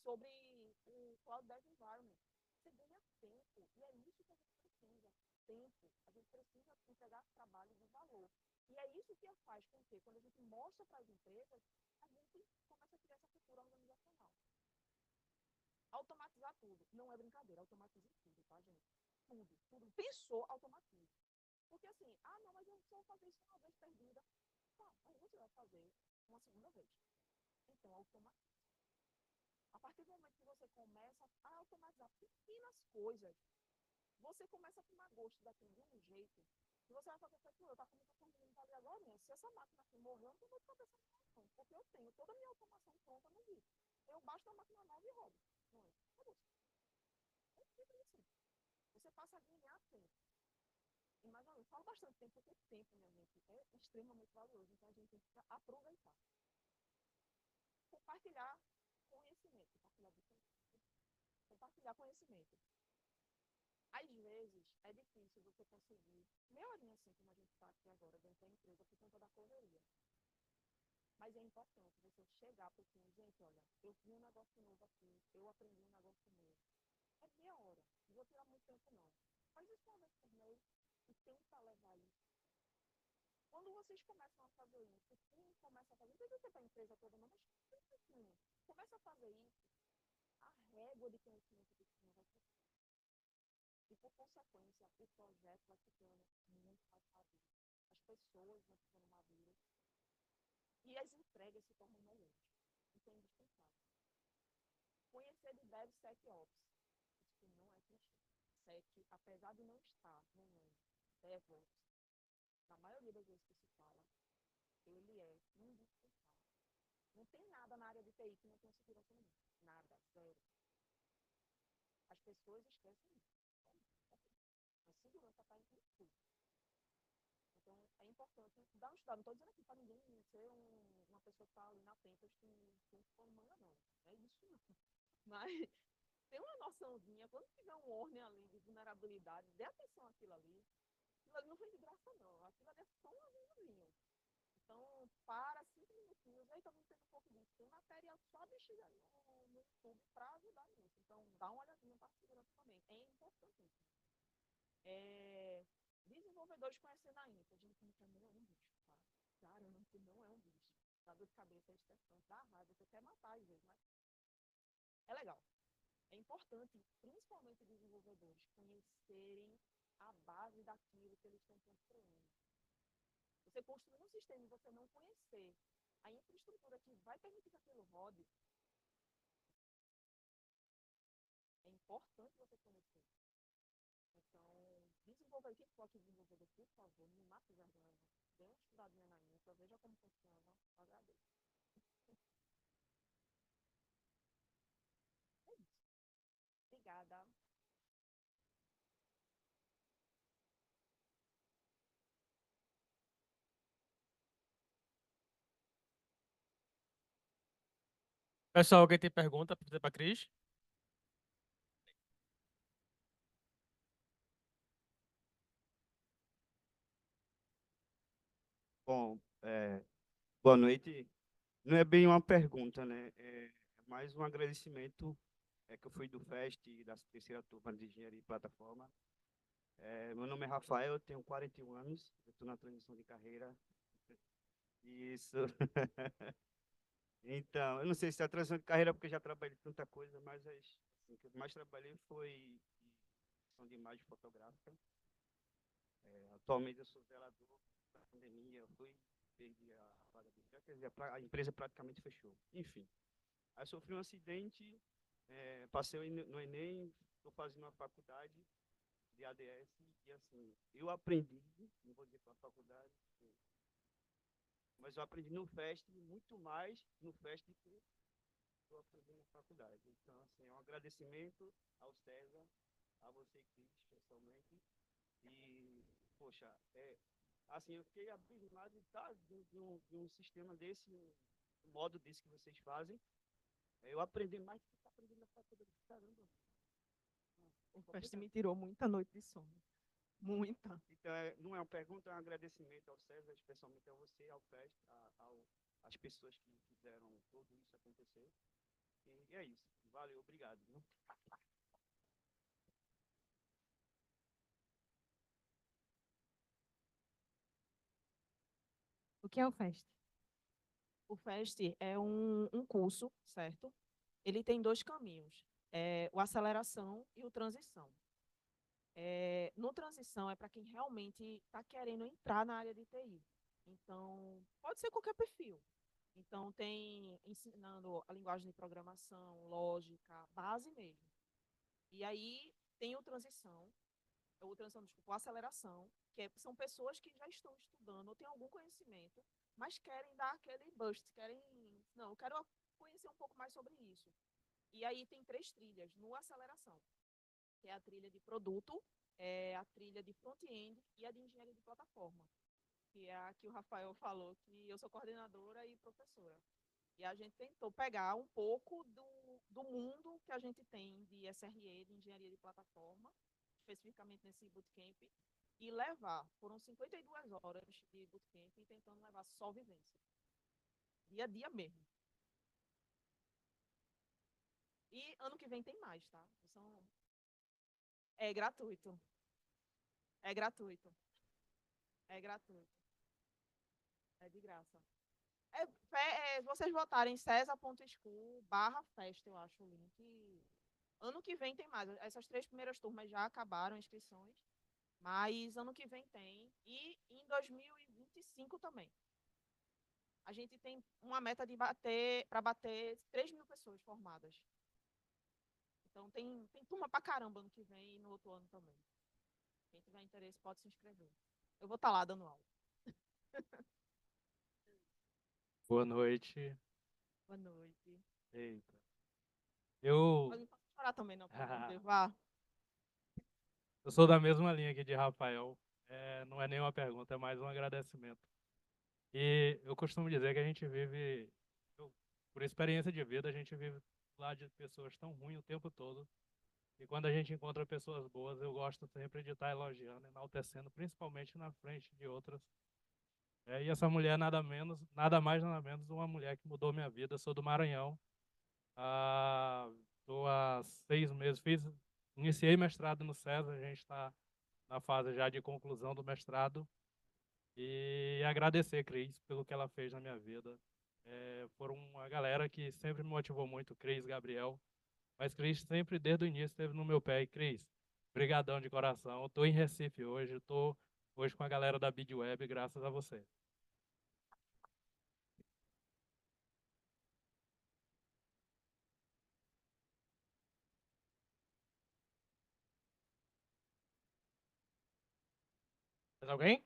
sobre o Cloud Dev Environment. Você ganha tempo, e é isso que a gente precisa. Tempo. A gente precisa entregar trabalho de valor. E é isso que faz com que, quando a gente mostra para as empresas, a gente começa a criar essa cultura organizacional. Automatizar tudo. Não é brincadeira, automatize tudo, tá, gente? Tudo, tudo. Pensou, automatize. Porque assim, não, mas eu só vou fazer isso uma vez perdida. Tá, aí você vai fazer uma segunda vez. Então, automatize. A partir do momento que você começa a automatizar pequenas coisas, você começa a tomar gosto daquilo de um jeito, e você vai fazer feito eu, tá como eu estou ali agora, né? Se essa máquina aqui morrer, eu não tenho dor de cabeça não, porque eu tenho toda a minha automação pronta no vídeo. Eu baixo a máquina nova e rodo. Não é? Acabou. É simples assim. Você passa a ganhar tempo. E mais uma vez, eu falo bastante tempo, porque tempo, minha mente, é extremamente valioso, então a gente tem que aproveitar. Compartilhar conhecimento. Compartilhar conhecimento. Às vezes, é difícil você conseguir, meia horinha assim, como a gente está aqui agora, dentro da empresa, por conta da correria. Mas é importante você chegar para o time, gente, olha, eu vi um negócio novo aqui, eu aprendi um negócio novo. É meia hora, não vou tirar muito tempo não. Faz isso uma vez por mês e tenta levar isso. Quando vocês começam a fazer isso, o time começa a fazer, não precisa ser para a empresa toda não, mas começa a fazer isso, a régua de conhecimento do time vai ser. E, por consequência, o projeto vai ficando muito mais maduro. As pessoas vão ficando maduras. E as entregas se tornam melhores. Isso é indispensável. Conhecer de DevSecOps. Isso não é clichê. Sec, apesar de não estar no nome DevOps, na maioria das vezes que se fala, ele é indispensável. Não tem nada na área de TI que não tenha segurança nenhuma. Nada, zero. As pessoas esquecem isso. A segurança está em tudo. Então, é importante dar um estudado. Não estou dizendo aqui para ninguém ser uma pessoa que está ali na Tempest com manga, não. É isso não. Mas tem uma noçãozinha, quando tiver um warning ali de vulnerabilidade, dê atenção àquilo ali. Aquilo ali não foi de graça, não. Aquilo ali é só um aviãozinho. Então, para 5 minutinhos, aí também tem um pouco disso. Tem material só bexiga ali no YouTube para ajudar nisso. Então, dá uma olhadinha para a segurança também. É importantíssimo. Desenvolvedores conhecendo a INTA. Gente, não é um bicho, tá? Caramba, que não é um bicho. Dá dor de cabeça, é estressante, dá raiva, você quer matar às vezes, mas é legal. É importante, principalmente desenvolvedores, conhecerem a base daquilo que eles estão construindo. Você construir um sistema e você não conhecer a infraestrutura que vai permitir que aquilo rode, é importante você conhecer. Então, desenvolvedor, quem for aqui desenvolvedor, por favor, me mate vergonha. Dê uma estudadinha na infra, veja como funciona, eu agradeço. É isso. Obrigada. Pessoal, alguém tem pergunta para fazer para Cris? Bom, boa noite. Não é bem uma pergunta, né? É mais um agradecimento que eu fui do FEST, da terceira turma de Engenharia e Plataforma. Meu nome é Rafael, eu tenho 41 anos, eu estou na transição de carreira. Isso. Então, eu não sei se é a transição de carreira porque eu já trabalhei tanta coisa, mas assim, o que eu mais trabalhei foi em edição de imagem fotográfica. Atualmente eu sou zelador da pandemia, eu perdi a vaga de quer dizer, a empresa praticamente fechou. Enfim, aí sofri um acidente, passei no Enem, estou fazendo uma faculdade de ADS e assim, eu aprendi, não vou dizer para a faculdade, mas eu aprendi no FEST muito mais no FEST do que eu aprendi na faculdade. Então, assim, é um agradecimento ao César, a você, Cris, pessoalmente. E, poxa, assim, eu fiquei abismado de estar de um sistema desse, um modo desse que vocês fazem. Eu aprendi mais do que está aprendendo na faculdade. Caramba. O FEST me tirou muita noite de sono. Muita. Então, não é uma pergunta, é um agradecimento ao César, especialmente a você, ao FEST, às pessoas que fizeram tudo isso acontecer. E é isso. Valeu, obrigado. Viu? O que é o FEST? O FEST é um curso, certo? Ele tem dois caminhos, o aceleração e o transição. No transição é para quem realmente está querendo entrar na área de TI. Então, pode ser qualquer perfil. Então, tem ensinando a linguagem de programação, lógica, base mesmo. E aí tem desculpa, o aceleração, são pessoas que já estão estudando ou têm algum conhecimento, mas querem dar aquele boost, não, eu quero conhecer um pouco mais sobre isso. E aí tem 3 trilhas no aceleração, que é a trilha de produto, a trilha de front-end e a de engenharia de plataforma, que é a que o Rafael falou, que eu sou coordenadora e professora. E a gente tentou pegar um pouco do mundo que a gente tem de SRE, de engenharia de plataforma, especificamente nesse bootcamp, e levar. Foram 52 horas de bootcamp e tentando levar só vivência. Dia a dia mesmo. E ano que vem tem mais, tá? É gratuito. É gratuito. É gratuito. É de graça. Vocês votarem cesa.school/fest, eu acho o link. Ano que vem tem mais. Essas 3 primeiras turmas já acabaram as inscrições, mas ano que vem tem. E em 2025 também. A gente tem uma meta para bater 3.000 pessoas formadas. Então tem turma pra caramba ano que vem e no outro ano também. Quem tiver interesse pode se inscrever. Eu vou estar lá dando aula. Boa noite. Boa noite. Eita. Eu, Mas não posso chorar também, não, pelo amor de Deus. Vá. eu sou da mesma linha aqui de Rafael. Não é nenhuma pergunta, é mais um agradecimento. E eu costumo dizer que a gente vive, por experiência de vida, a gente vive lá de pessoas tão ruins o tempo todo. E quando a gente encontra pessoas boas, eu gosto sempre de estar elogiando, enaltecendo, principalmente na frente de outras. E essa mulher nada menos, nada mais, nada menos, uma mulher que mudou minha vida. Eu sou do Maranhão. Estou há 6 meses, iniciei mestrado no César, a gente está na fase já de conclusão do mestrado. E agradecer, Cris, pelo que ela fez na minha vida. Foram uma galera que sempre me motivou muito, Cris, Gabriel. Mas Cris sempre, desde o início, esteve no meu pé. E Cris, brigadão de coração. Estou em Recife hoje, estou hoje com a galera da BidWeb, graças a você. Mais alguém?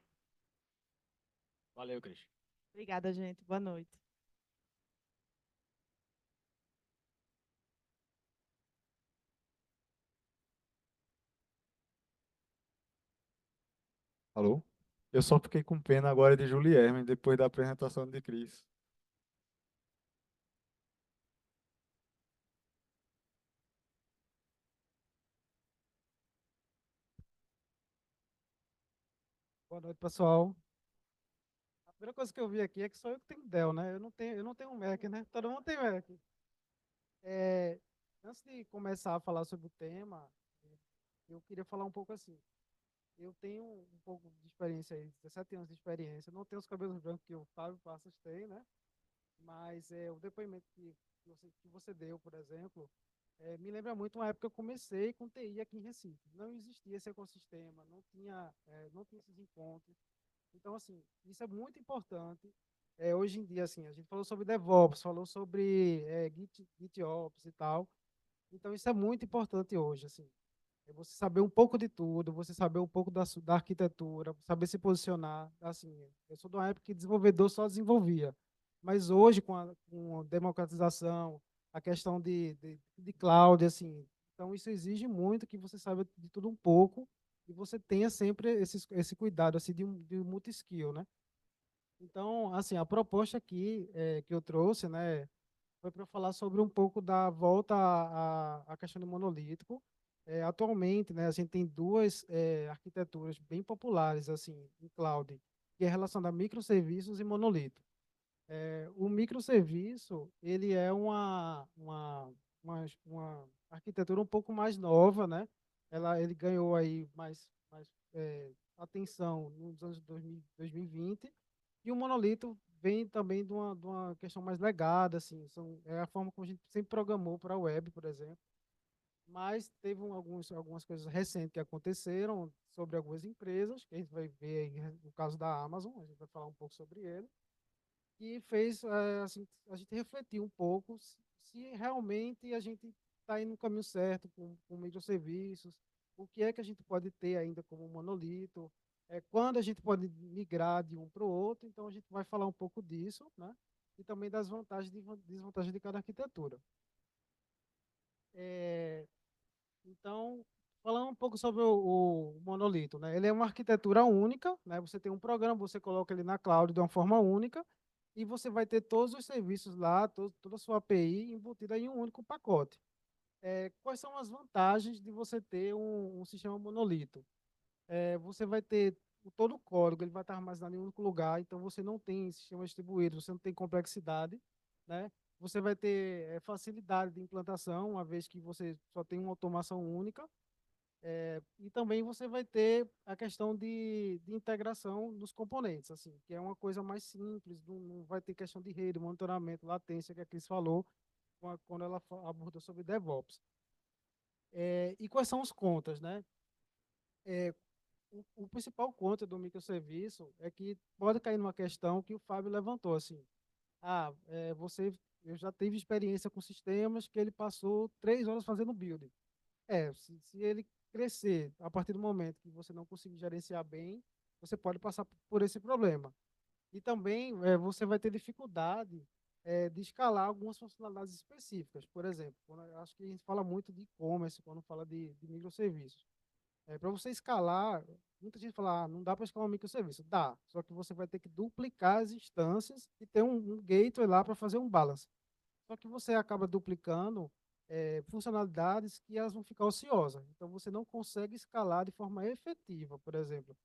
Valeu, Cris. Obrigada, gente. Boa noite. Alô? Eu só fiquei com pena agora de Julierme, depois da apresentação de Cris. Boa noite, pessoal. A primeira coisa que eu vi aqui é que só eu que tenho Dell, né? Eu não tenho um Mac, né? Todo mundo tem Mac. Antes de começar a falar sobre o tema, eu queria falar um pouco assim. Eu tenho um pouco de experiência aí, 17 anos de experiência. Não tenho os cabelos brancos que o Fábio Passas tem, né? Mas o depoimento que você deu, por exemplo, me lembra muito uma época que eu comecei com TI aqui em Recife. Não existia esse ecossistema, não tinha esses encontros. Então, assim, isso é muito importante. Hoje em dia, assim, a gente falou sobre DevOps, falou sobre GitOps e tal. Então, isso é muito importante hoje, assim. É você saber um pouco de tudo, você saber um pouco da arquitetura, saber se posicionar. Assim, eu sou de uma época que desenvolvedor só desenvolvia. Mas hoje, com a democratização, a questão de cloud, assim, então isso exige muito que você saiba de tudo um pouco e você tenha sempre esse cuidado, assim, de multi-skill, né? Então, assim, a proposta aqui que eu trouxe, né, foi para falar sobre um pouco da volta à questão do monolítico. Atualmente, né, a gente tem duas arquiteturas bem populares assim em cloud, que é relacionada a microserviços e monolito. O microserviço ele é uma uma arquitetura um pouco mais nova, né? Ele ganhou aí mais atenção nos anos 2020, e o monolito vem também de uma questão mais legada, assim, é a forma como a gente sempre programou para a web, por exemplo. Mas teve algumas coisas recentes que aconteceram sobre algumas empresas, que a gente vai ver aí no caso da Amazon, a gente vai falar um pouco sobre ele, e fez assim, a gente refletir um pouco se realmente a gente está indo no caminho certo com microserviços, o que é que a gente pode ter ainda como monolito, quando a gente pode migrar de um para o outro. Então a gente vai falar um pouco disso, né? E também das vantagens e desvantagens de cada arquitetura. Então, falando um pouco sobre o monolito, né? Ele é uma arquitetura única, né? Você tem um programa, você coloca ele na cloud de uma forma única, e você vai ter todos os serviços lá, toda a sua API embutida em um único pacote. Quais são as vantagens de você ter um sistema monolito? Você vai ter todo o código, ele vai estar armazenado em um único lugar, então você não tem sistema distribuído, você não tem complexidade, né? Você vai ter facilidade de implantação, uma vez que você só tem uma automação única, e também você vai ter a questão de integração dos componentes, assim, que é uma coisa mais simples, não vai ter questão de rede, monitoramento, latência, que a Cris falou quando ela abordou sobre DevOps. E quais são os contas, né? O principal contra do microserviço é que pode cair numa questão que o Fábio levantou, assim, eu já tive experiência com sistemas que ele passou 3 horas fazendo build. Se ele crescer a partir do momento que você não conseguir gerenciar bem, você pode passar por esse problema. E também você vai ter dificuldade de escalar algumas funcionalidades específicas. Por exemplo, acho que a gente fala muito de e-commerce quando fala de microserviços. Para você escalar, muita gente fala, não dá para escalar um microserviço. Dá, só que você vai ter que duplicar as instâncias e ter um gateway lá para fazer um balance. Só que você acaba duplicando funcionalidades que elas vão ficar ociosas. Então, você não consegue escalar de forma efetiva. Por exemplo,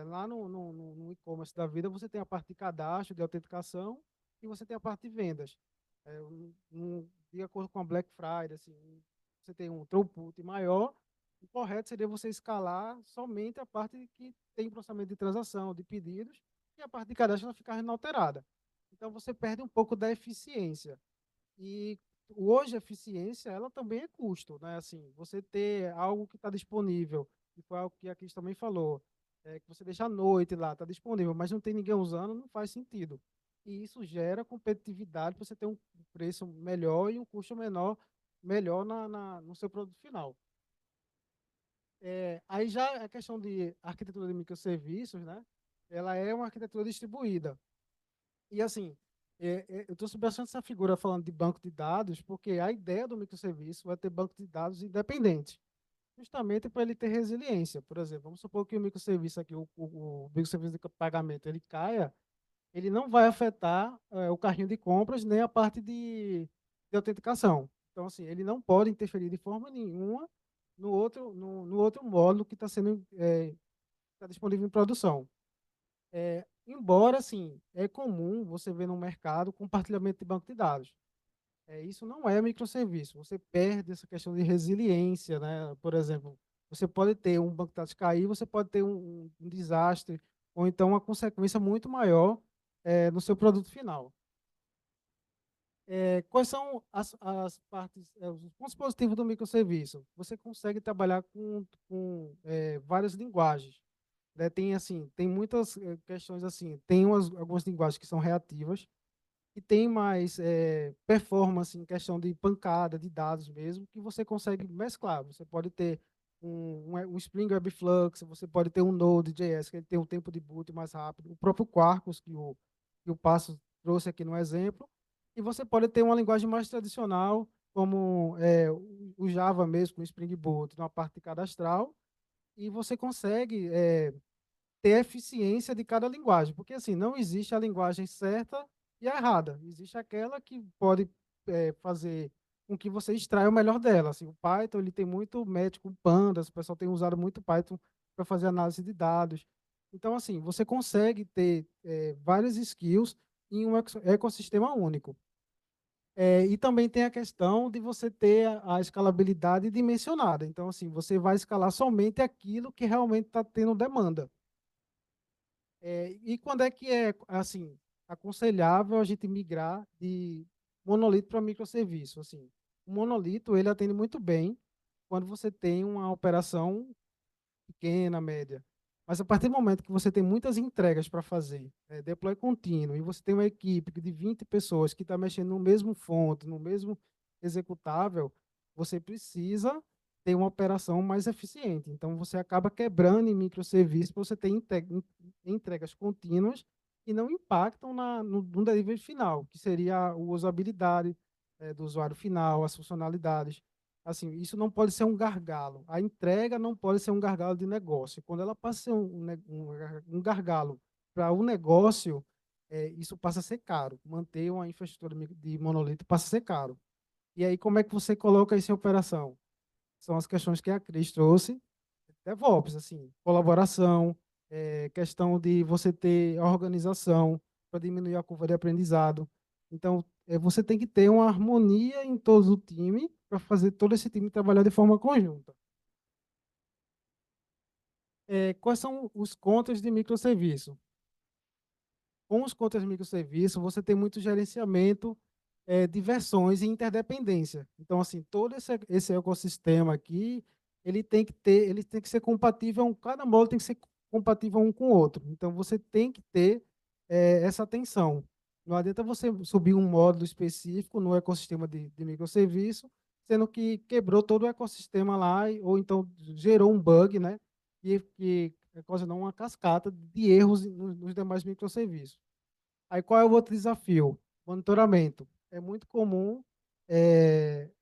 lá no e-commerce da vida, você tem a parte de cadastro, de autenticação, e você tem a parte de vendas. De acordo com a Black Friday, assim, você tem um throughput maior. O correto seria você escalar somente a parte que tem processamento de transação, de pedidos, e a parte de cadastro vai ficar inalterada. Então, você perde um pouco da eficiência. E hoje a eficiência, ela também é custo, né? Assim, você ter algo que está disponível, e foi algo que a Cris também falou, que você deixa à noite lá, está disponível, mas não tem ninguém usando, não faz sentido. E isso gera competitividade para você ter um preço melhor e um custo melhor no seu produto final. Aí já a questão de arquitetura de microserviços, né? Ela é uma arquitetura distribuída. E assim, eu trouxe bastante essa figura falando de banco de dados, porque a ideia do microserviço é ter banco de dados independente, justamente para ele ter resiliência. Por exemplo, vamos supor que o microserviço aqui, o microserviço de pagamento, ele caia, ele não vai afetar o carrinho de compras nem a parte de autenticação. Então, assim, ele não pode interferir de forma nenhuma no outro módulo que está sendo tá disponível em produção. Embora, assim, é comum você ver no mercado compartilhamento de banco de dados. Isso não é microserviço. Você perde essa questão de resiliência, né? Por exemplo, você pode ter um banco de dados cair, você pode ter um desastre, ou então uma consequência muito maior no seu produto final. Quais são as partes, os pontos positivos do microserviço? Você consegue trabalhar com várias linguagens. Né? Tem muitas questões assim, tem algumas linguagens que são reativas, e tem mais performance em questão de pancada, de dados mesmo, que você consegue mesclar. Você pode ter um Spring Web Flux, você pode ter um Node.js, que ele tem um tempo de boot mais rápido, o próprio Quarkus, que o Passo trouxe aqui no exemplo, e você pode ter uma linguagem mais tradicional, como o Java mesmo, com o Spring Boot, na parte cadastral, e você consegue ter a eficiência de cada linguagem, porque assim, não existe a linguagem certa e a errada, existe aquela que pode fazer com que você extraia o melhor dela. Assim, o Python ele tem muito match com pandas, o pessoal tem usado muito Python para fazer análise de dados. Então, assim, você consegue ter várias skills em um ecossistema único. E também tem a questão de você ter a escalabilidade dimensionada. Então, assim, você vai escalar somente aquilo que realmente está tendo demanda. E quando é que é, assim, aconselhável a gente migrar de monolito para microserviço? Assim, o monolito, ele atende muito bem quando você tem uma operação pequena, média. Mas a partir do momento que você tem muitas entregas para fazer, deploy contínuo, e você tem uma equipe de 20 pessoas que está mexendo no mesmo fonte, no mesmo executável, você precisa ter uma operação mais eficiente. Então, você acaba quebrando em microserviços para você ter entregas contínuas que não impactam no delivery final, que seria a usabilidade do usuário final, as funcionalidades. Assim, isso não pode ser um gargalo. A entrega não pode ser um gargalo de negócio. Quando ela passa a ser um gargalo para o negócio, isso passa a ser caro. Manter uma infraestrutura de monolito passa a ser caro. E aí, como é que você coloca isso em operação? São as questões que a Cris trouxe. DevOps, assim, colaboração, questão de você ter organização para diminuir a curva de aprendizado. Então, você tem que ter uma harmonia em todo o time para fazer todo esse time trabalhar de forma conjunta. Quais são os contras de microserviço? Com os contras de microserviço, você tem muito gerenciamento de versões e interdependência. Então, assim, todo esse ecossistema aqui, ele tem que ser compatível, cada módulo tem que ser compatível um com o outro. Então, você tem que ter essa atenção. Não adianta você subir um módulo específico no ecossistema de microserviço, sendo que quebrou todo o ecossistema lá, ou então gerou um bug, né? Que ocasionou uma cascata de erros nos demais microserviços. Aí qual é o outro desafio? Monitoramento. É muito comum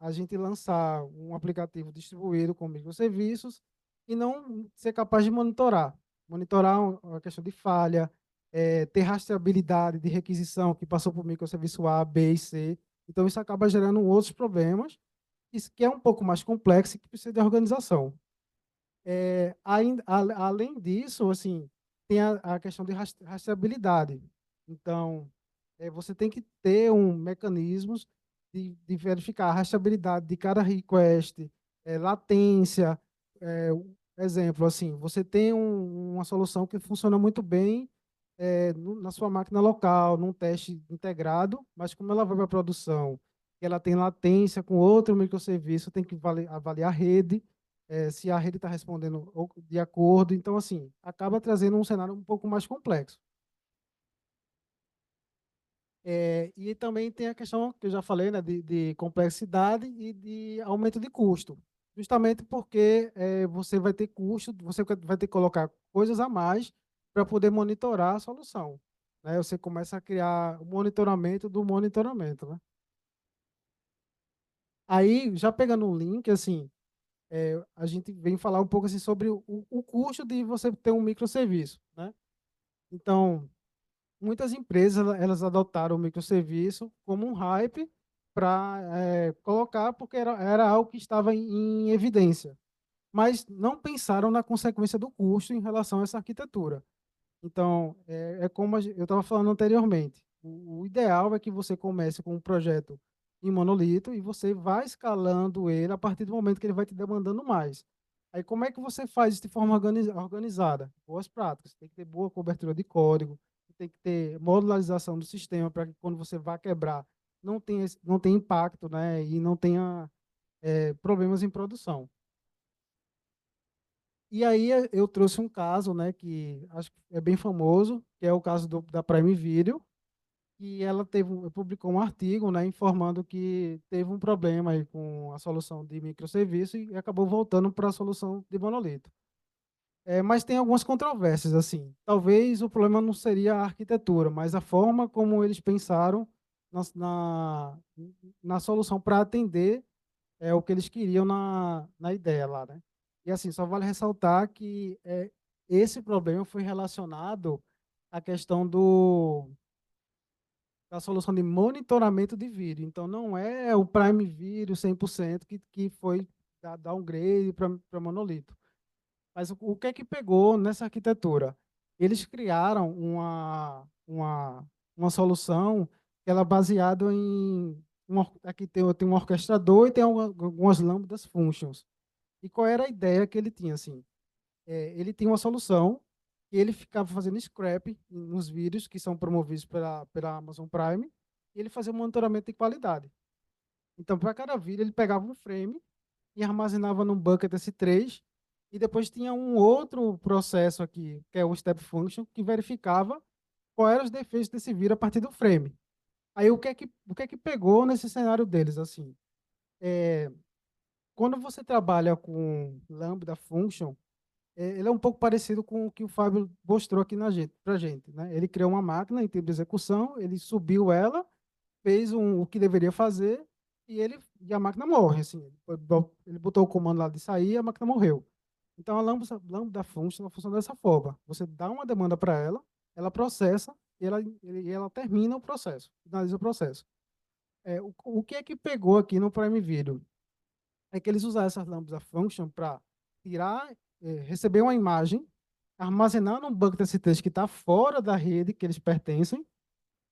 a gente lançar um aplicativo distribuído com microserviços e não ser capaz de monitorar. Monitorar uma questão de falha, ter rastreabilidade de requisição que passou por microserviço A, B e C. Então, isso acaba gerando outros problemas, isso que é um pouco mais complexo e que precisa de organização. Além disso, assim, tem a questão de rastreabilidade. Então, você tem que ter mecanismos de verificar a rastreabilidade de cada request, latência. Exemplo, assim, você tem uma solução que funciona muito bem na sua máquina local, num teste integrado, mas como ela vai para a produção, ela tem latência com outro microserviço, tem que avaliar a rede, se a rede está respondendo de acordo. Então, assim, acaba trazendo um cenário um pouco mais complexo. E também tem a questão que eu já falei, né, de complexidade e de aumento de custo. Justamente porque você vai ter custo, você vai ter que colocar coisas a mais para poder monitorar a solução. Né? Você começa a criar o monitoramento do monitoramento. Né? Aí, já pegando um link, assim, a gente vem falar um pouco assim, sobre o custo de você ter um microserviço. Né? Então, muitas empresas elas adotaram o microserviço como um hype para colocar, porque era algo que estava em evidência, mas não pensaram na consequência do custo em relação a essa arquitetura. Então, como eu estava falando anteriormente, o ideal é que você comece com um projeto em monolito e você vai escalando ele a partir do momento que ele vai te demandando mais. Aí, como é que você faz isso de forma organizada? Boas práticas. Tem que ter boa cobertura de código, tem que ter modularização do sistema para que quando você vá quebrar, não tenha impacto, né? E não tenha problemas em produção. E aí eu trouxe um caso, né, que acho que é bem famoso, que é o caso da Prime Video, que ela publicou um artigo, né, informando que teve um problema aí com a solução de microserviço e acabou voltando para a solução de monolito. Mas tem algumas controvérsias, assim. Talvez o problema não seria a arquitetura, mas a forma como eles pensaram na solução para atender o que eles queriam na ideia lá, né? E assim, só vale ressaltar que esse problema foi relacionado à questão da solução de monitoramento de vídeo. Então, não é o Prime Video 100% que foi downgrade para monolito. Mas o que é que pegou nessa arquitetura? Eles criaram uma solução que ela é baseada em aqui tem um orquestrador e tem algumas lambdas functions. E qual era a ideia que ele tinha, assim? Ele tinha uma solução e ele ficava fazendo scrap nos vídeos que são promovidos pela Amazon Prime e ele fazia um monitoramento de qualidade. Então, para cada vídeo, ele pegava um frame e armazenava num bucket S3 e depois tinha um outro processo aqui, que é o step function, que verificava quais eram os defeitos desse vídeo a partir do frame. Aí, o que é que pegou nesse cenário deles, assim? Quando você trabalha com Lambda Function, ele é um pouco parecido com o que o Fábio mostrou aqui para a gente, né? Ele criou uma máquina em tempo de execução, ele subiu ela, fez o que deveria fazer e a máquina morre, assim. Ele botou o comando lá de sair e a máquina morreu. Então, a Lambda Function ela funciona dessa forma. Você dá uma demanda para ela, ela processa e ela termina o processo, finaliza o processo. O que é que pegou aqui no Prime Video? É que eles usaram essas Lambda Function para tirar, receber uma imagem, armazenar num bucket STS que está fora da rede que eles pertencem,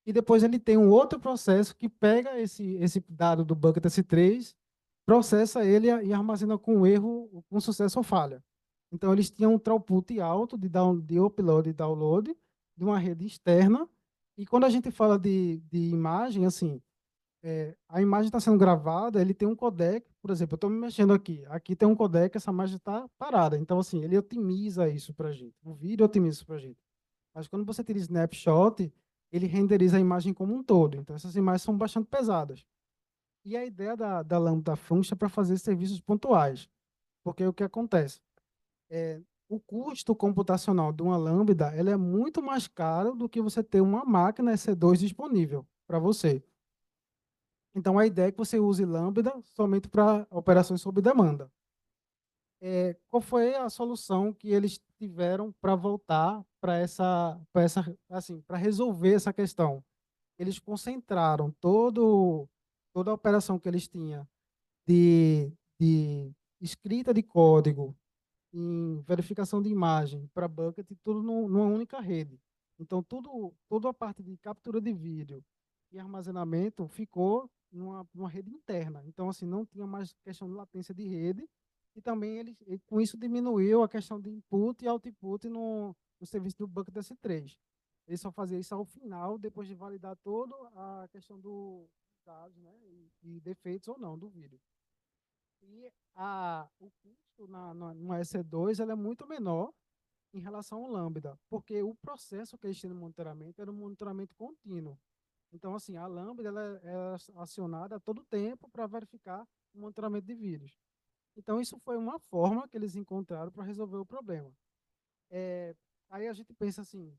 e depois ele tem um outro processo que pega esse dado do bucket S3, processa ele e armazena com erro, com sucesso ou falha. Então, eles tinham um throughput alto de upload e download de uma rede externa, e quando a gente fala de imagem, assim, a imagem está sendo gravada, ele tem um codec, por exemplo, eu estou me mexendo aqui tem um codec, essa imagem está parada, então assim, ele otimiza isso para a gente, o vídeo otimiza isso para a gente. Mas quando você tira snapshot, ele renderiza a imagem como um todo, então essas imagens são bastante pesadas. E a ideia da Lambda Function é para fazer serviços pontuais, porque o que acontece? O custo computacional de uma Lambda, ela é muito mais caro do que você ter uma máquina EC2 disponível para você. Então, a ideia é que você use Lambda somente para operações sob demanda. Qual foi a solução que eles tiveram para voltar para resolver essa questão? Eles concentraram toda a operação que eles tinham de escrita de código, em verificação de imagem para bucket, tudo numa única rede. Então, toda a parte de captura de vídeo e armazenamento ficou numa rede interna. Então, assim, não tinha mais questão de latência de rede e também com isso diminuiu a questão de input e output no serviço do bucket S3. Ele só fazia isso ao final, depois de validar toda a questão dos dados, né, e defeitos ou não do vídeo. E o custo no EC2 ela é muito menor em relação ao Lambda, porque o processo que eles têm no monitoramento era um monitoramento contínuo. Então, assim, a Lambda ela é acionada a todo tempo para verificar o monitoramento de vírus. Então, isso foi uma forma que eles encontraram para resolver o problema. Aí a gente pensa assim,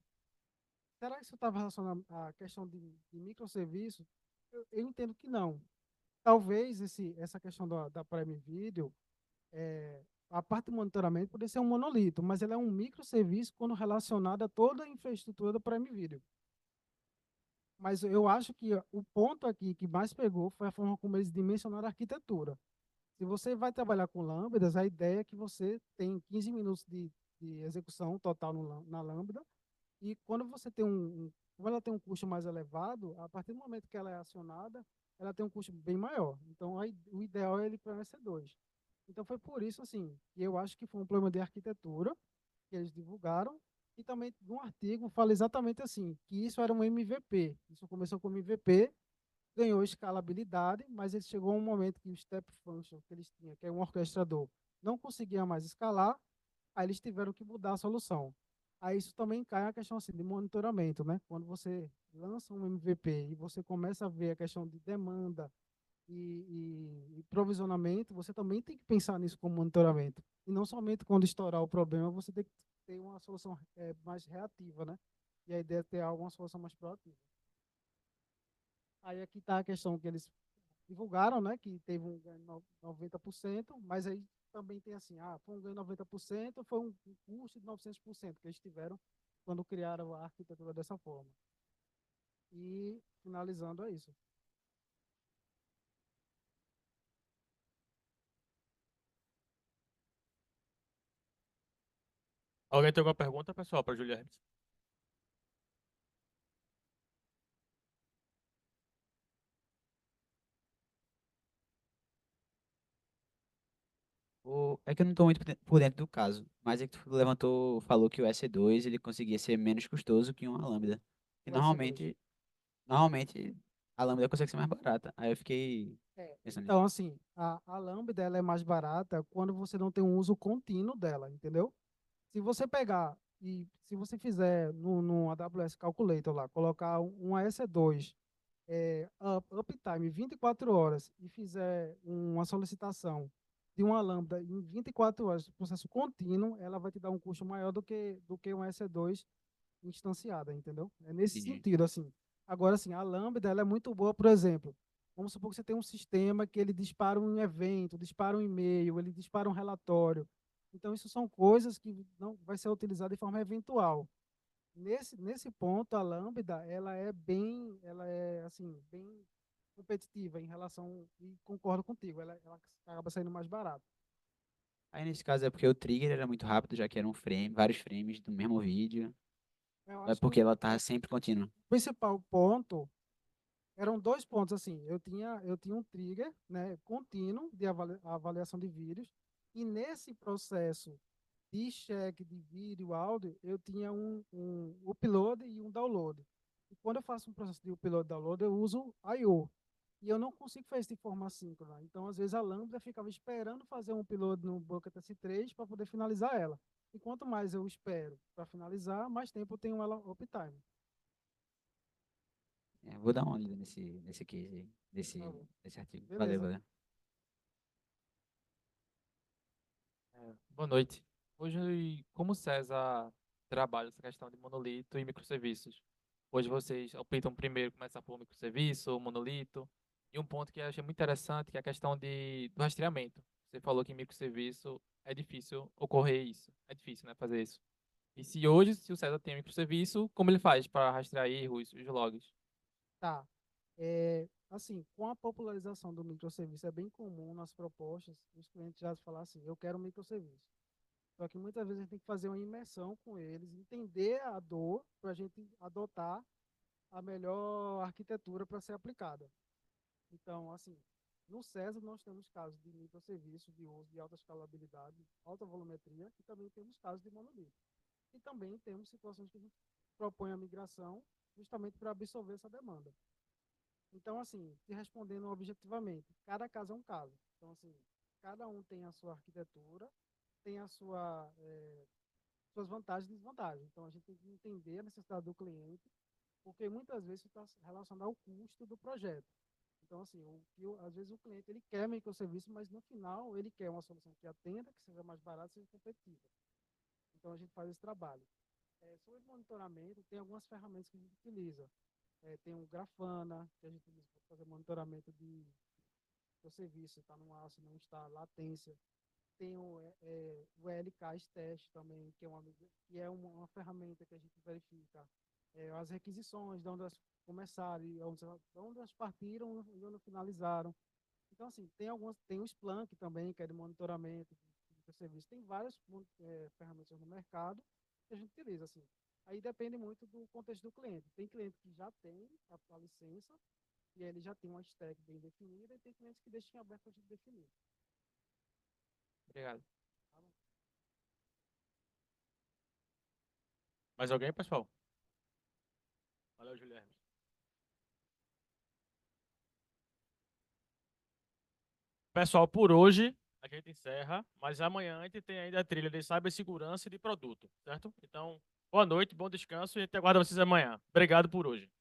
será que isso estava relacionado à questão de microserviços? Eu entendo que não. Talvez essa questão da Prime Video, a parte de monitoramento poderia ser um monolito, mas ele é um microserviço quando relacionado a toda a infraestrutura do Prime Video. Mas eu acho que o ponto aqui que mais pegou foi a forma como eles dimensionaram a arquitetura. Se você vai trabalhar com lambdas, a ideia é que você tem 15 minutos de execução total na lambda, e quando você tem como ela tem um custo mais elevado, a partir do momento que ela é acionada, ela tem um custo bem maior. Então, o ideal é ele para o EC2. Então, foi por isso, assim, que eu acho que foi um problema de arquitetura que eles divulgaram, e também no artigo fala exatamente assim, que isso era um MVP. Isso começou como MVP, ganhou escalabilidade, mas ele chegou a um momento que o step function que eles tinham, que é um orquestrador, não conseguia mais escalar, aí eles tiveram que mudar a solução. Aí isso também cai a questão assim, de monitoramento, né? Quando você lança um MVP e você começa a ver a questão de demanda e provisionamento, você também tem que pensar nisso como monitoramento. E não somente quando estourar o problema, você tem que ter uma solução mais reativa, né? E a ideia é ter alguma solução mais proativa. Aí aqui está a questão que eles divulgaram, né? Que teve um ganho de 90%, mas aí também tem assim, foi um ganho de 90%, foi um custo de 900% que eles tiveram quando criaram a arquitetura dessa forma. E finalizando é isso. Alguém tem alguma pergunta, pessoal, para Julia Hermes? É que eu não tô muito por dentro do caso, mas é que tu falou que o S2 ele conseguia ser menos custoso que uma Lambda. E O S2. normalmente a Lambda consegue ser mais barata. Aí eu fiquei É, pensando nisso. então, assim, a Lambda ela é mais barata quando você não tem um uso contínuo dela, entendeu? Se você pegar e se você fizer no AWS Calculator lá, colocar um AS2 uptime 24 horas e fizer uma solicitação de uma Lambda em 24 horas, processo contínuo, ela vai te dar um custo maior do que um EC2 instanciada, entendeu? É nesse Entendi. sentido, assim. Agora, assim, a Lambda, ela é muito boa, por exemplo, vamos supor que você tem um sistema que ele dispara um evento, dispara um e-mail, ele dispara um relatório. Então, isso são coisas que não vai ser utilizada de forma eventual. Nesse ponto, a Lambda, ela é, assim, bem competitiva em relação, e concordo contigo, ela acaba saindo mais barata. Aí nesse caso é porque o trigger era muito rápido, já que eram vários frames do mesmo vídeo. Eu Ou é acho que porque ela tá sempre contínua. o principal ponto eram dois pontos, assim, eu tinha um trigger, né, contínuo de avaliação de vídeos, e nesse processo de check de vídeo, áudio, eu tinha um upload e um download. E quando eu faço um processo de upload e download, eu uso I/O. E eu não consigo fazer isso de forma assíncrona. Então, às vezes, a Lambda ficava esperando fazer um upload no Bucket S3 para poder finalizar ela. E quanto mais eu espero para finalizar, mais tempo eu tenho ela uptime. É, vou dar uma olhada nesse case aí, Por favor. nesse artigo. Valeu, Beleza. valeu. Boa noite. Hoje, como o César trabalha essa questão de monolito e microserviços? Hoje vocês optam primeiro começar por microserviço, monolito, e um ponto que eu achei muito interessante que é a questão do rastreamento. Você falou que em microserviço é difícil ocorrer isso. É difícil, né, fazer isso. E se hoje, se o César tem um microserviço, como ele faz para rastrear erros, os logs? Tá. Assim, com a popularização do microserviço, é bem comum nas propostas os clientes já falar assim, eu quero um microserviço. Só que muitas vezes a gente tem que fazer uma imersão com eles, entender a dor para a gente adotar a melhor arquitetura para ser aplicada. Então, assim, no César nós temos casos de microserviço de uso de alta escalabilidade, alta volumetria, e também temos casos de monolito. E também temos situações que a gente propõe a migração justamente para absorver essa demanda. Então, assim, te respondendo objetivamente, cada caso é um caso. Então, assim, cada um tem a sua arquitetura, tem suas vantagens e desvantagens. Então, a gente tem que entender a necessidade do cliente, porque muitas vezes está relacionado ao custo do projeto. Então, assim, às vezes o cliente ele quer microserviço, mas no final ele quer uma solução que atenda, que seja mais barata, seja competitiva. Então, a gente faz esse trabalho. Sobre monitoramento, tem algumas ferramentas que a gente utiliza. Tem o Grafana, que a gente utiliza para fazer monitoramento do serviço, está no ar, se não está, latência. Tem o LKS Test também, que é uma ferramenta que a gente verifica as requisições, de onde elas começaram, de onde elas partiram e onde finalizaram. Então, assim, tem o Splunk também, que é de monitoramento do serviço. Tem várias ferramentas no mercado que a gente utiliza, assim. Aí depende muito do contexto do cliente. Tem cliente que já tem a licença e ele já tem uma stack bem definida, e tem clientes que deixam aberto para a gente definir. Obrigado. Mais alguém, pessoal? Valeu, Guilherme. Pessoal, por hoje a gente encerra, mas amanhã a gente tem ainda a trilha de cibersegurança e de produto, certo? Então, boa noite, bom descanso e a gente aguarda vocês amanhã. Obrigado por hoje.